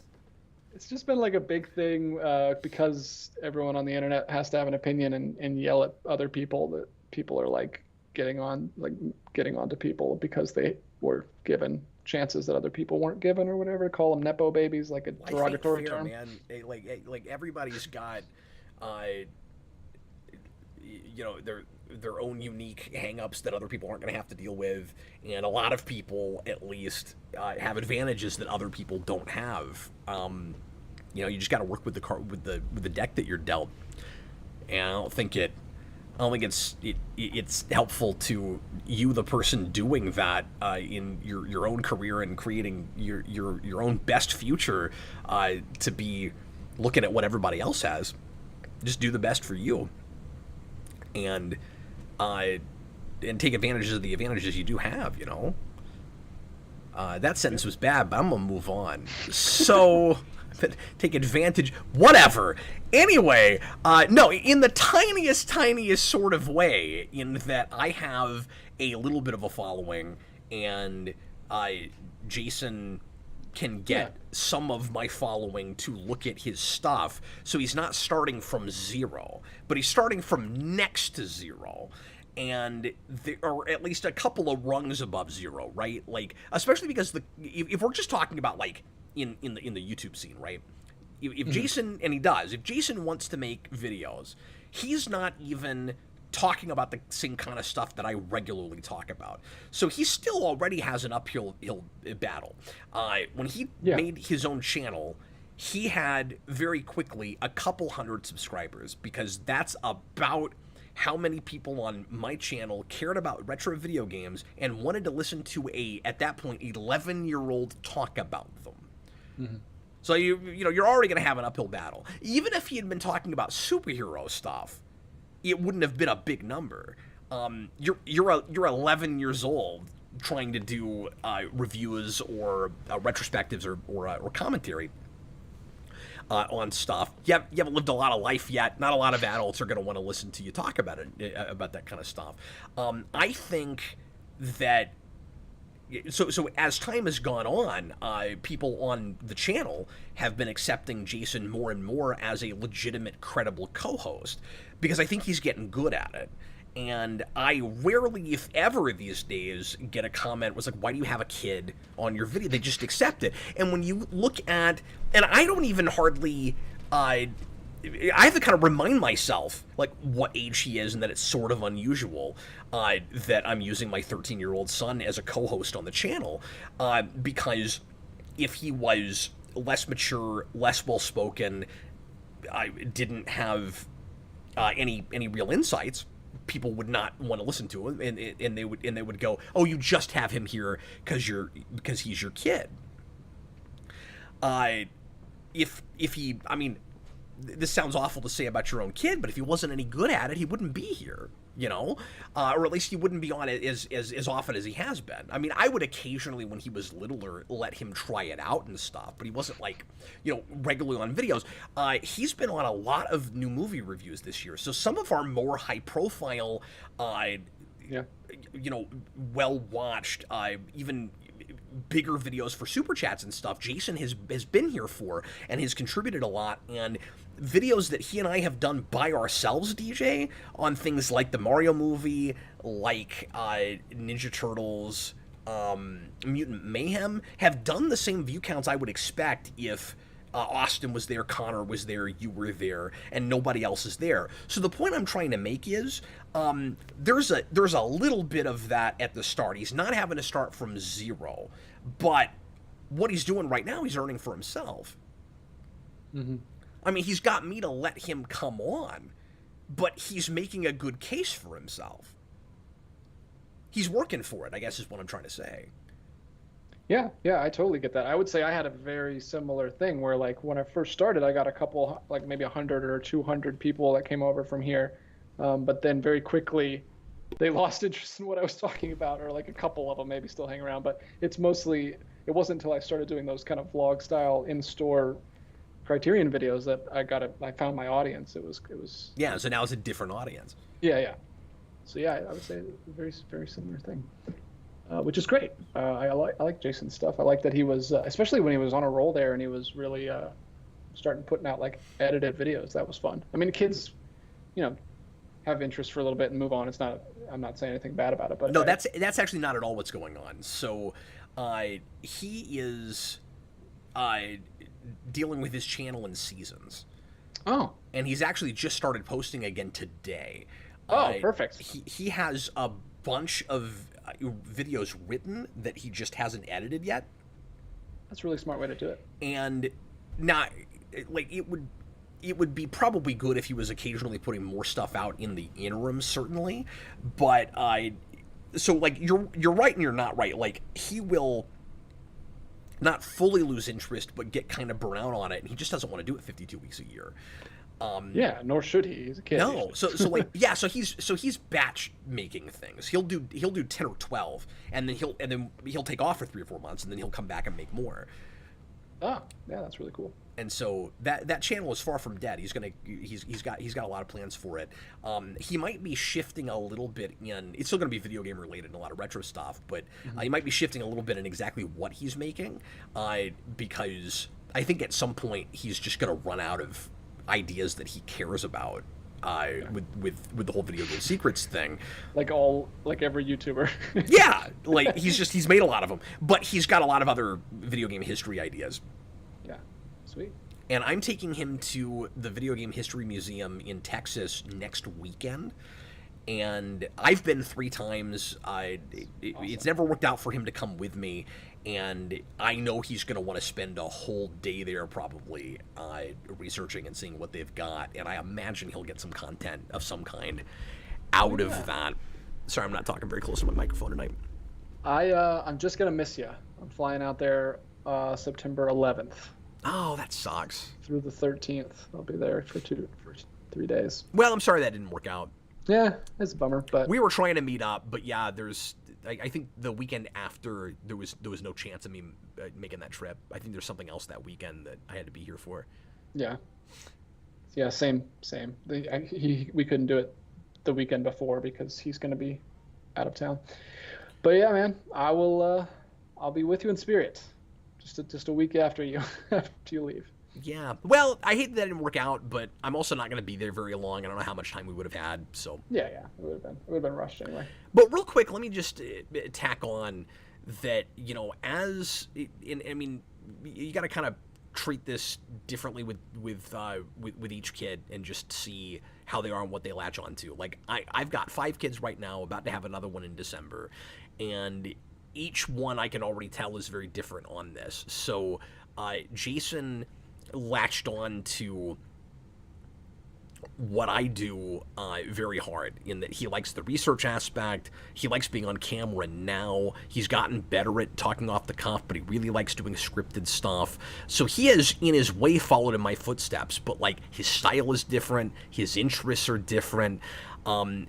It's just been like a big thing because everyone on the internet has to have an opinion and yell at other people, that people are like getting on to people because they were given chances that other people weren't given or whatever. Call them nepo babies, like a derogatory term. Man. Like everybody's got, their own unique hangups that other people aren't going to have to deal with, and a lot of people, at least, have advantages that other people don't have. You just got to work with the deck that you're dealt, and I don't think it's helpful to you, the person doing that, in your own career and creating your own best future, to be looking at what everybody else has. Just do the best for you, and take advantage of the advantages you do have. That sentence was bad, but I'm gonna move on. So. Take advantage, whatever. Anyway, no, in the tiniest sort of way, in that I have a little bit of a following, and Jason can get some of my following to look at his stuff, so he's not starting from zero, but he's starting from next to zero. And there are at least a couple of rungs above zero, right? Like, especially because if we're just talking about like in the YouTube scene, right? If Jason, and he does, if Jason wants to make videos, he's not even talking about the same kind of stuff that I regularly talk about. So he still already has an uphill battle. When he made his own channel, he had very quickly a couple hundred subscribers, because that's about how many people on my channel cared about retro video games and wanted to listen to at that point, 11-year-old talk about them. Mm-hmm. So you're already going to have an uphill battle. Even if he had been talking about superhero stuff, it wouldn't have been a big number. You're 11 years old trying to do reviews or retrospectives or commentary on stuff. You haven't lived a lot of life yet. Not a lot of adults are going to want to listen to you talk about that kind of stuff. I think that so as time has gone on, people on the channel have been accepting Jason more and more as a legitimate, credible co-host, because I think he's getting good at it. And I rarely, if ever these days, get a comment was like, why do you have a kid on your video? They just accept it. And when you look at, and I don't even hardly, I have to kind of remind myself, like, what age he is, and that it's sort of unusual that I'm using my 13-year-old son as a co-host on the channel, because if he was less mature, less well-spoken, didn't have any real insights, people would not want to listen to him, and they would go, oh, you just have him here because he's your kid. If he, I mean, this sounds awful to say about your own kid, but if he wasn't any good at it, he wouldn't be here, or at least he wouldn't be on it as often as he has been. I mean, I would occasionally, when he was littler, let him try it out and stuff, but he wasn't like, regularly on videos. He's been on a lot of new movie reviews this year, so some of our more high-profile, well-watched, even bigger videos for super chats and stuff, Jason has been here for and has contributed a lot. And videos that he and I have done by ourselves, DJ, on things like the Mario movie, like Ninja Turtles, Mutant Mayhem, have done the same view counts I would expect if Austin was there, Connor was there, you were there, and nobody else is there. So the point I'm trying to make is there's a little bit of that at the start. He's not having to start from zero, but what he's doing right now, he's earning for himself. Mm-hmm. I mean, he's got me to let him come on, but he's making a good case for himself. He's working for it, I guess is what I'm trying to say. Yeah, I totally get that. I would say I had a very similar thing where, like, when I first started, I got a couple, like maybe 100 or 200 people that came over from here. But then very quickly, they lost interest in what I was talking about, or like a couple of them maybe still hang around. But it's mostly, it wasn't until I started doing those kind of vlog style in-store Criterion videos that I found my audience. It was. Yeah, so now it's a different audience. Yeah. So yeah, I would say a very, very similar thing, which is great. I like Jason's stuff. I like that he was, especially when he was on a roll there and he was really starting putting out like edited videos. That was fun. I mean, kids, have interest for a little bit and move on. It's not. I'm not saying anything bad about it, but no, that's actually not at all what's going on. So, he is dealing with his channel in seasons. Oh. And he's actually just started posting again today. Oh, perfect. He has a bunch of videos written that he just hasn't edited yet. That's a really smart way to do it. And now, like, it would be probably good if he was occasionally putting more stuff out in the interim, certainly. But so like you're right and you're not right. Like, he will not fully lose interest, but get kind of burnt out on it, and he just doesn't want to do it 52 weeks a year. Yeah, nor should he. He's a kid. No, so like yeah, so he's batch making things. He'll do 10 or 12, and then he'll take off for 3 or 4 months, and then he'll come back and make more. Oh, yeah, that's really cool. And so that channel is far from dead. He's got a lot of plans for it. He might be shifting a little bit in. It's still going to be video game related and a lot of retro stuff, but he might be shifting a little bit in exactly what he's making, because I think at some point he's just going to run out of ideas that he cares about. With the whole video game secrets thing, like every YouTuber. Yeah, like he's made a lot of them, but he's got a lot of other video game history ideas. Yeah, sweet. And I'm taking him to the Video Game History Museum in Texas next weekend. And I've been 3 times. It's never worked out for him to come with me. And I know he's going to want to spend a whole day there probably researching and seeing what they've got. And I imagine he'll get some content of some kind out of that. Sorry, I'm not talking very close to my microphone tonight. I'm just going to miss you. I'm flying out there September 11th. Oh, that sucks. Through the 13th. I'll be there for 3 days. Well, I'm sorry that didn't work out. Yeah, it's a bummer, but we were trying to meet up, but yeah, I think the weekend after there was no chance of me making that trip. I think there's something else that weekend that I had to be here for. Yeah, same. We couldn't do it the weekend before because he's going to be out of town. But yeah, man, I'll be with you in spirit, just a week after you leave. Yeah. Well, I hate that didn't work out, but I'm also not going to be there very long. I don't know how much time we would have had, so. Yeah. It would have been rushed anyway. But real quick, let me just tack on that, I mean, you got to kind of treat this differently with each kid and just see how they are and what they latch on to. Like, I've got 5 kids right now, about to have another one in December, and each one I can already tell is very different on this. So, Jason latched on to what I do very hard, in that he likes the research aspect. He likes being on camera now. He's gotten better at talking off the cuff, but he really likes doing scripted stuff. So he has, in his way, followed in my footsteps, but like his style is different. His interests are different.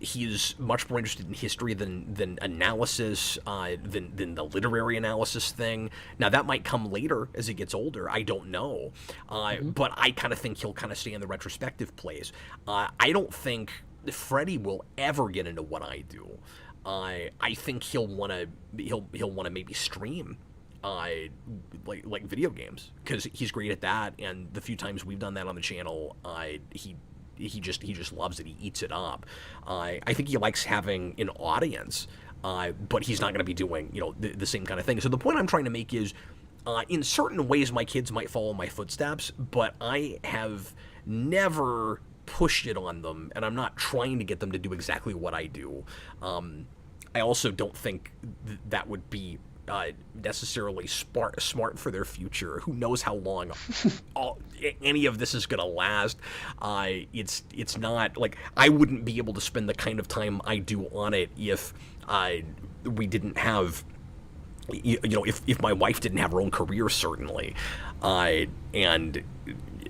He is much more interested in history than analysis, than the literary analysis thing. Now, that might come later as he gets older. I don't know. But I kind of think he'll kind of stay in the retrospective place. I don't think Freddie will ever get into what I do. I think he'll want to maybe stream like video games, because he's great at that, and the few times we've done that on the channel, he just loves it. He eats it up. I think he likes having an audience, but he's not going to be doing the same kind of thing. So the point I'm trying to make is, in certain ways, my kids might follow my footsteps, but I have never pushed it on them, and I'm not trying to get them to do exactly what I do. I also don't think that would be necessarily smart for their future. Who knows how long any of this is going to last? It's not like I wouldn't be able to spend the kind of time I do on it if we didn't have, if my wife didn't have her own career, certainly, and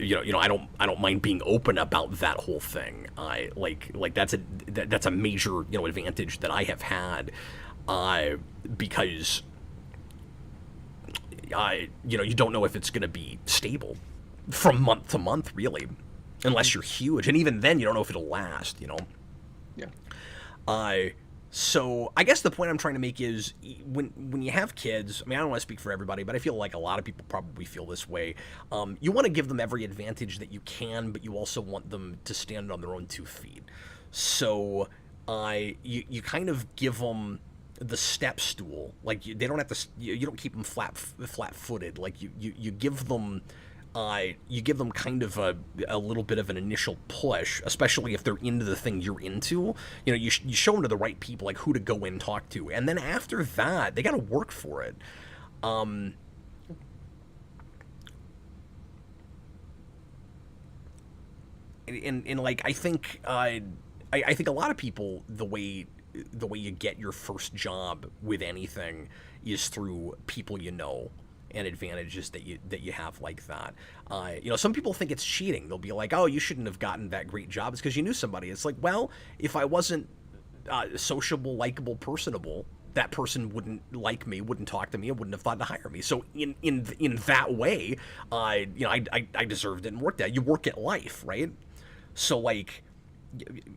I don't mind being open about that whole thing. I like that's a major advantage that I have had, because you don't know if it's going to be stable from month to month, really, unless you're huge, and even then you don't know if it'll last. Yeah. So I guess the point I'm trying to make is when you have kids, I mean, I don't want to speak for everybody, but I feel like a lot of people probably feel this way. You want to give them every advantage that you can, but you also want them to stand on their own 2 feet. So you kind of give them the step stool. Like they don't have to. You don't keep them flat-footed. Like you give them. You give them kind of a little bit of an initial push, especially if they're into the thing you're into. You show them to the right people, like who to go and talk to, and then after that, they got to work for it. And like I think I think a lot of people, the way you get your first job with anything is through people and advantages that you have like that. Some people think it's cheating. They'll be like, oh, you shouldn't have gotten that great job. It's because you knew somebody. It's like, well, if I wasn't sociable, likable, personable, that person wouldn't like me, wouldn't talk to me, and wouldn't have thought to hire me. So in that way, I deserved it and worked at. You work at life, right? So like,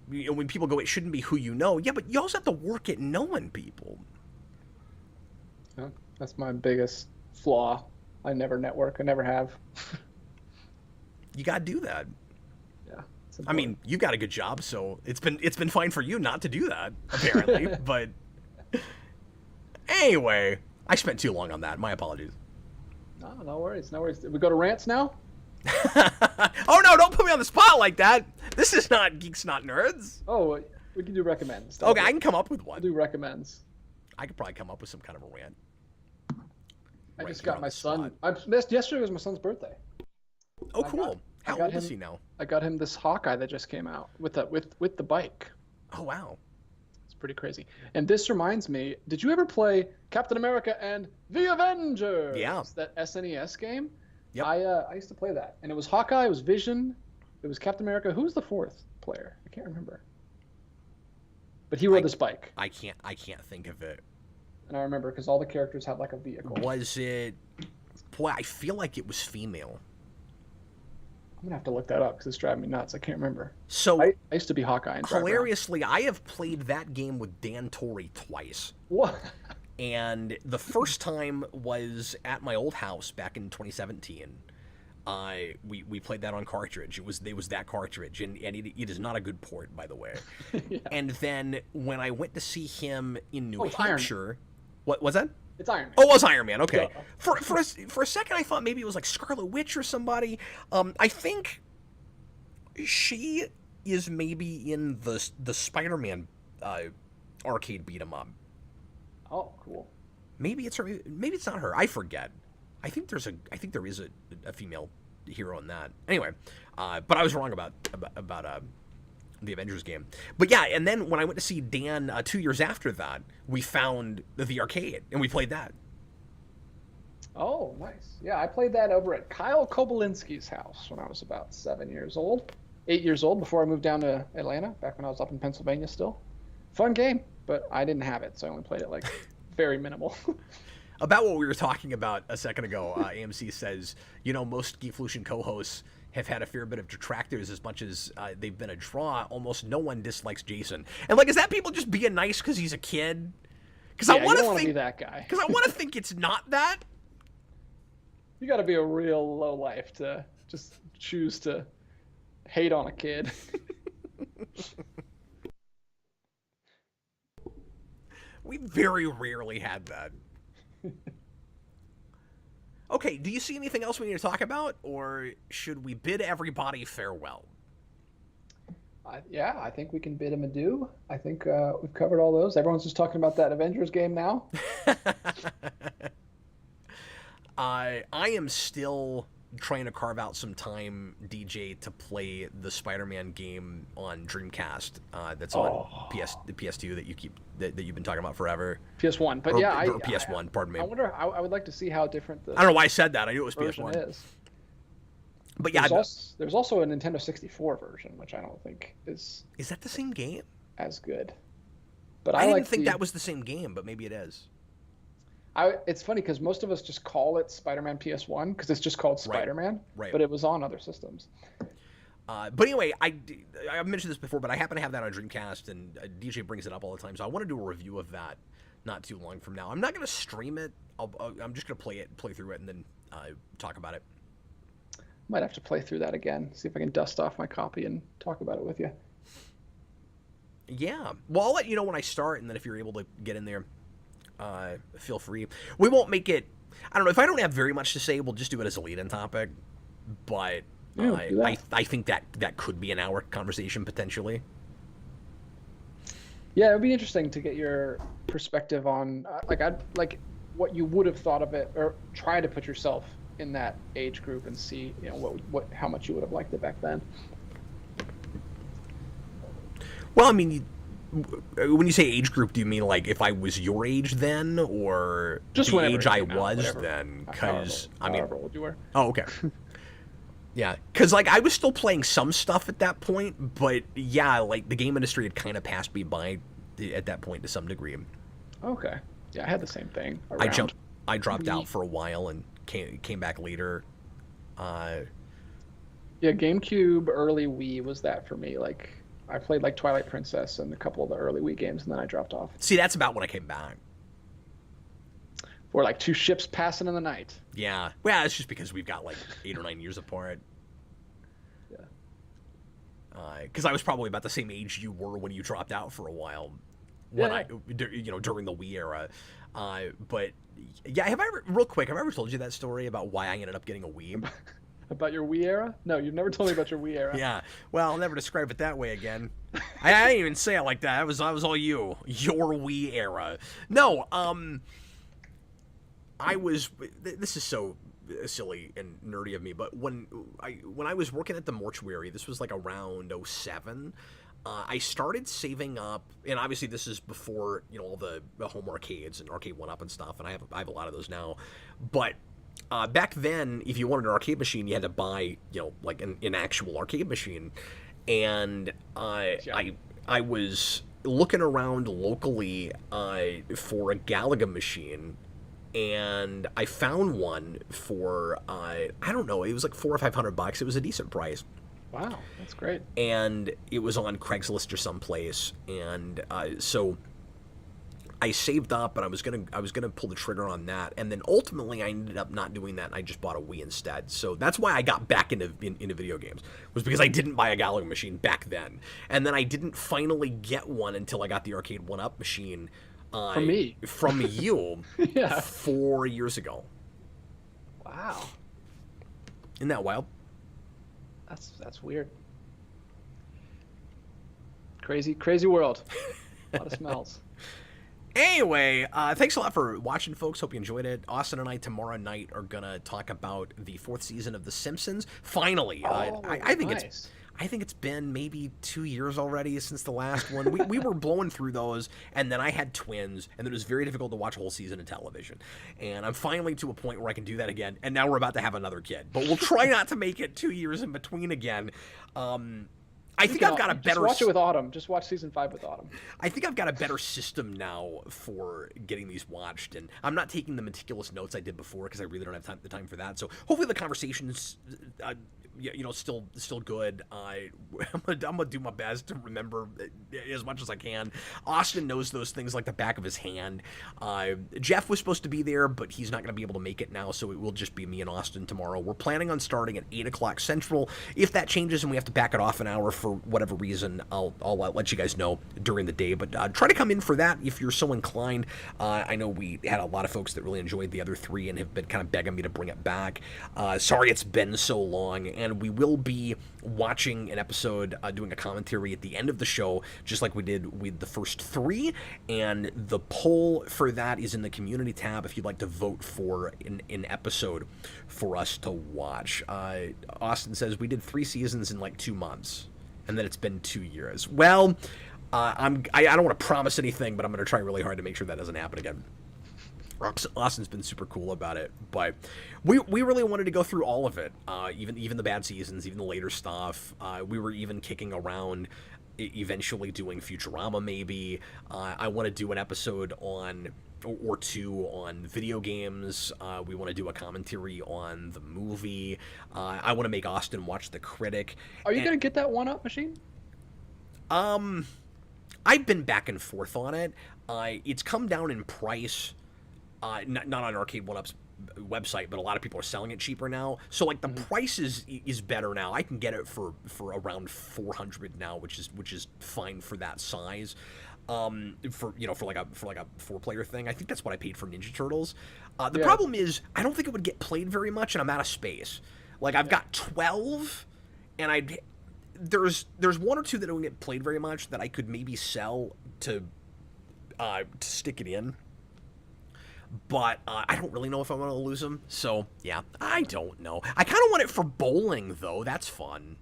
when people go, it shouldn't be who you know. Yeah, but you also have to work at knowing people. Yeah, that's my biggest flaw. I never network. I never have. You gotta do that. Yeah. I mean, you got a good job, so it's been fine for you not to do that, apparently. But anyway, I spent too long on that. My apologies. No worries. We go to rants now? Oh no! Don't put me on the spot like that. This is not Geeks Not Nerds. Oh, we can do recommends. Okay, I can come up with one. We'll do recommends. I could probably come up with some kind of a rant. I just got my son. Yesterday was my son's birthday. Oh, cool. How old is he now? I got him this Hawkeye that just came out with the bike. Oh wow, it's pretty crazy. And this reminds me, did you ever play Captain America and the Avengers? Yeah. That SNES game. Yep. I used to play that, and it was Hawkeye, it was Vision, it was Captain America. Who was the 4th player? I can't remember. But he rode this bike. I can't think of it. And I remember because all the characters had like a vehicle. Was it? Boy, I feel like it was female. I'm gonna have to look that up because it's driving me nuts. I can't remember. So I used to be Hawkeye. And hilariously, I have played that game with Dan Torrey twice. What? And the first time was at my old house back in 2017. We played that on cartridge. It was that cartridge, and it is not a good port, by the way. Yeah. And then when I went to see him in New Hampshire, what was that? It's Iron Man. Oh, it was Iron Man. Okay. Yeah. For a second, I thought maybe it was like Scarlet Witch or somebody. I think she is maybe in the Spider-Man arcade beat 'em up. Oh, cool. Maybe it's her. Maybe it's not her. I forget. I think there is a female hero in that. Anyway, but I was wrong about the Avengers game. But yeah, and then when I went to see Dan 2 years after that, we found the arcade and we played that. Oh, nice. Yeah, I played that over at Kyle Kobolinski's house when I was about 8 years old, before I moved down to Atlanta, back when I was up in Pennsylvania still. Fun game, but I didn't have it, so I only played it like very minimal. About what we were talking about a second ago, AMC says, most Geeklution co-hosts have had a fair bit of detractors as much as they've been a draw. Almost no one dislikes Jason. And is that people just being nice because he's a kid? Because I want to be that guy. Because I want to think it's not that. You got to be a real low life to just choose to hate on a kid. We very rarely had that. Okay, do you see anything else we need to talk about, or should we bid everybody farewell? Yeah, I think we can bid him adieu. I think we've covered all those. Everyone's just talking about that Avengers game now. I am still trying to carve out some time, DJ, to play the Spider-Man game on Dreamcast. That's on the PS2 that you've been talking about forever. PS1, but or PS1. Pardon me. I wonder. I would like to see how different the. I don't know why I said that. I knew it was PS1. Is. But yeah, there's also a Nintendo 64 version, which I don't think is that the same game? as good. But I didn't think that was the same game, but maybe it is. It's funny because most of us just call it Spider-Man PS1 because it's just called Spider-Man, right. But it was on other systems. But anyway, I mentioned this before, but I happen to have that on Dreamcast, and DJ brings it up all the time, so I want to do a review of that not too long from now. I'm not going to stream it. I'm just going to play through it, and then talk about it. Might have to play through that again, see if I can dust off my copy and talk about it with you. Yeah. Well, I'll let you know when I start, and then if you're able to get in there, feel free. We won't make it... I don't know. If I don't have very much to say, we'll just do it as a lead-in topic. But I think that could be an hour conversation, potentially. Yeah, it would be interesting to get your perspective on, like what you would have thought of it, or try to put yourself in that age group and see, how much you would have liked it back then. Well, I mean, when you say age group, do you mean like if I was your age then, or just the age I was whatever. Then? Because however old you were. Oh, okay. Yeah, because like I was still playing some stuff at that point, but yeah, like the game industry had kind of passed me by at that point to some degree. Okay. Yeah, I had the same thing. I dropped out for a while and came back later. Yeah, GameCube, early Wii was that for me. Like I played like Twilight Princess and a couple of the early Wii games, and then I dropped off. See, that's about when I came back. Or like two ships passing in the night. Yeah. Well, it's just because we've got like 8 or 9 years apart. Yeah. Because I was probably about the same age you were when you dropped out for a while. During the Wii era. But yeah, have I ever told you that story about why I ended up getting a Wii? About your Wii era? No, you've never told me about your Wii era. Yeah. Well, I'll never describe it that way again. I didn't even say it like that. That was all you. Your Wii era. No, this is so silly and nerdy of me, but when I was working at the mortuary, this was like around 07, I started saving up, and obviously this is before, all the home arcades and Arcade 1-Up and stuff, and I have a lot of those now, but back then, if you wanted an arcade machine, you had to buy, like an actual arcade machine, and I was looking around locally for a Galaga machine, and I found one for I don't know, it was like $400 or $500. It was a decent price. Wow, that's great. And it was on Craigslist or someplace, and so I saved up, and I was gonna pull the trigger on that, and then ultimately I ended up not doing that, and I just bought a Wii instead. So that's why I got back into video games, was because I didn't buy a Galaga machine back then, and then I didn't finally get one until I got the Arcade 1-Up machine. From you. Yeah. 4 years ago. Wow. Isn't that wild? That's weird. Crazy world. A lot of smells. Anyway, thanks a lot for watching, folks. Hope you enjoyed it. Austin and I tomorrow night are gonna talk about the 4th season of The Simpsons. Finally, I think nice. I think it's been maybe 2 years already since the last one. We were blowing through those, and then I had twins, and it was very difficult to watch a whole season of television. And I'm finally to a point where I can do that again, and now we're about to have another kid. But we'll try not to make it 2 years in between again. I think I've got a better... Just watch it with Autumn. Just watch season 5 with Autumn. I think I've got a better system now for getting these watched, and I'm not taking the meticulous notes I did before because I really don't have the time for that. So hopefully the conversation's still good. I'm gonna do my best to remember as much as I can. Austin knows those things like the back of his hand. Jeff was supposed to be there, but he's not gonna be able to make it now, so it will just be me and Austin tomorrow. We're planning on starting at 8 o'clock Central. If that changes and we have to back it off an hour for whatever reason, I'll let you guys know during the day. But try to come in for that if you're so inclined. I know we had a lot of folks that really enjoyed the other 3 and have been kind of begging me to bring it back. Sorry it's been so long, and we will be watching an episode, doing a commentary at the end of the show, just like we did with the first 3, and the poll for that is in the community tab if you'd like to vote for an episode for us to watch. Austin says we did 3 seasons in like 2 months, and then it's been 2 years. Well, I don't want to promise anything, but I'm going to try really hard to make sure that doesn't happen again. Austin's been super cool about it, but we really wanted to go through all of it, even the bad seasons, even the later stuff. We were even kicking around eventually doing Futurama maybe. I want to do an episode on or two on video games. We want to do a commentary on the movie. I want to make Austin watch The Critic. Are you going to get that 1-Up machine? I've been back and forth on it. It's come down in price. Not on Arcade 1-Up's website, but a lot of people are selling it cheaper now. So like the price is better now. I can get it for around $400 now, which is fine for that size. For like a 4-player thing. I think that's what I paid for Ninja Turtles. The problem is I don't think it would get played very much, and I'm out of space. Like I've got 12, and there's one or two that don't get played very much that I could maybe sell to stick it in. But I don't really know if I want to lose them. So, yeah, I don't know. I kind of want it for bowling, though. That's fun.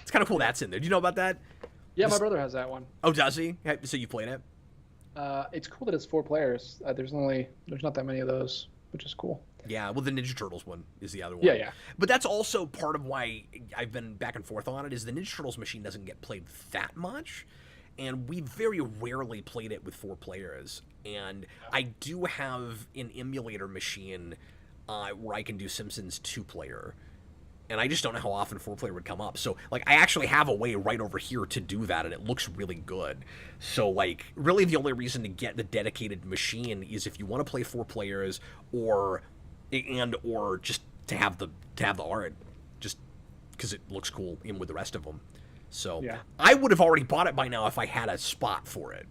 It's kind of cool that's in there. Do you know about that? Yeah, my brother has that one. Oh, does he? So you played it? It's cool that it's 4 players. There's not that many of those, which is cool. Yeah, well, the Ninja Turtles one is the other one. Yeah. But that's also part of why I've been back and forth on it, is the Ninja Turtles machine doesn't get played that much. And we very rarely played it with 4 players. And I do have an emulator machine where I can do Simpsons 2-player. And I just don't know how often 4-player would come up. So, like, I actually have a way right over here to do that, and it looks really good. So, like, really the only reason to get the dedicated machine is if you want to play 4 players or just to have the art, just because it looks cool in with the rest of them. So I would have already bought it by now if I had a spot for it,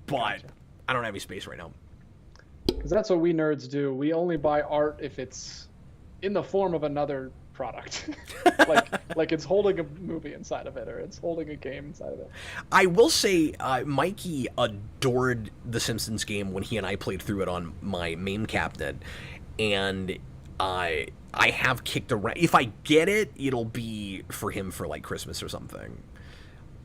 but I don't have any space right now. Because that's what we nerds do. We only buy art if it's in the form of another product, like it's holding a movie inside of it, or it's holding a game inside of it. I will say, Mikey adored the Simpsons game when he and I played through it on my MAME cabinet, and I have kicked around. If I get it, it'll be for him for like Christmas or something.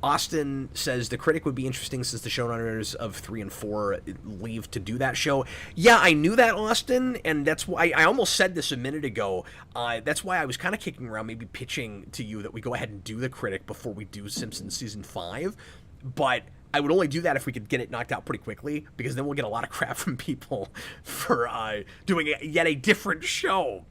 Austin says The Critic would be interesting since the showrunners of 3 and 4 leave to do that show. Yeah, I knew that, Austin, and that's why I almost said this a minute ago. That's why I was kind of kicking around, maybe pitching to you that we go ahead and do The Critic before we do Simpsons season 5. But I would only do that if we could get it knocked out pretty quickly, because then we'll get a lot of crap from people for doing yet a different show,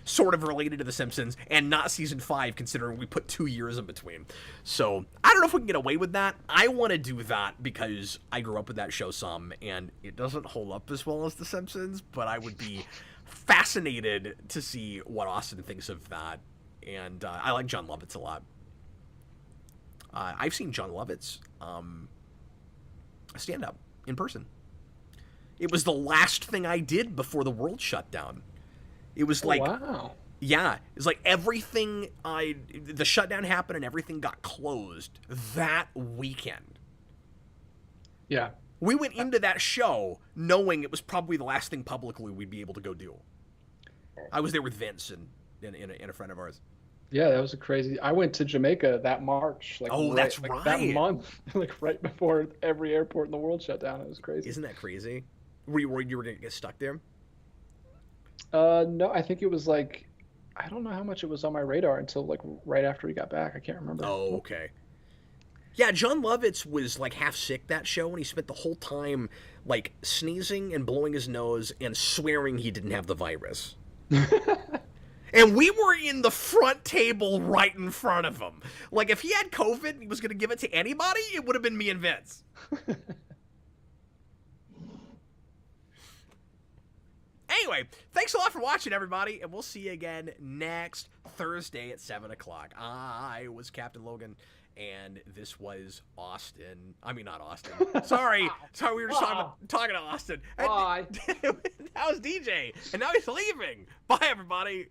sort of related to The Simpsons, and not season 5, considering we put 2 years in between. So I don't know if we can get away with that. I want to do that because I grew up with that show some, and it doesn't hold up as well as The Simpsons, but I would be fascinated to see what Austin thinks of that. And I like John Lovitz a lot. I've seen John Lovitz stand up in person. It was the last thing I did before the world shut down. It was like, wow. Yeah, it was like everything, the shutdown happened and everything got closed that weekend. Yeah. We went into that show knowing it was probably the last thing publicly we'd be able to go do. I was there with Vince and a friend of ours. Yeah, that was a crazy. I went to Jamaica that March. That's right. That month, right before every airport in the world shut down. It was crazy. Isn't that crazy? Were you worried you were going to get stuck there? No, I think it was like, I don't know how much it was on my radar until like right after we got back. I can't remember. Oh, okay. Yeah, John Lovitz was like half sick that show, and he spent the whole time like sneezing and blowing his nose and swearing he didn't have the virus. And we were in the front table right in front of him. Like, if he had COVID and he was going to give it to anybody, it would have been me and Vince. Anyway, thanks a lot for watching, everybody, and we'll see you again next Thursday at 7 o'clock. I was Captain Logan, and this was Austin. I mean, not Austin. Sorry, we were just talking to Austin. Bye. That was DJ, and now he's leaving. Bye, everybody.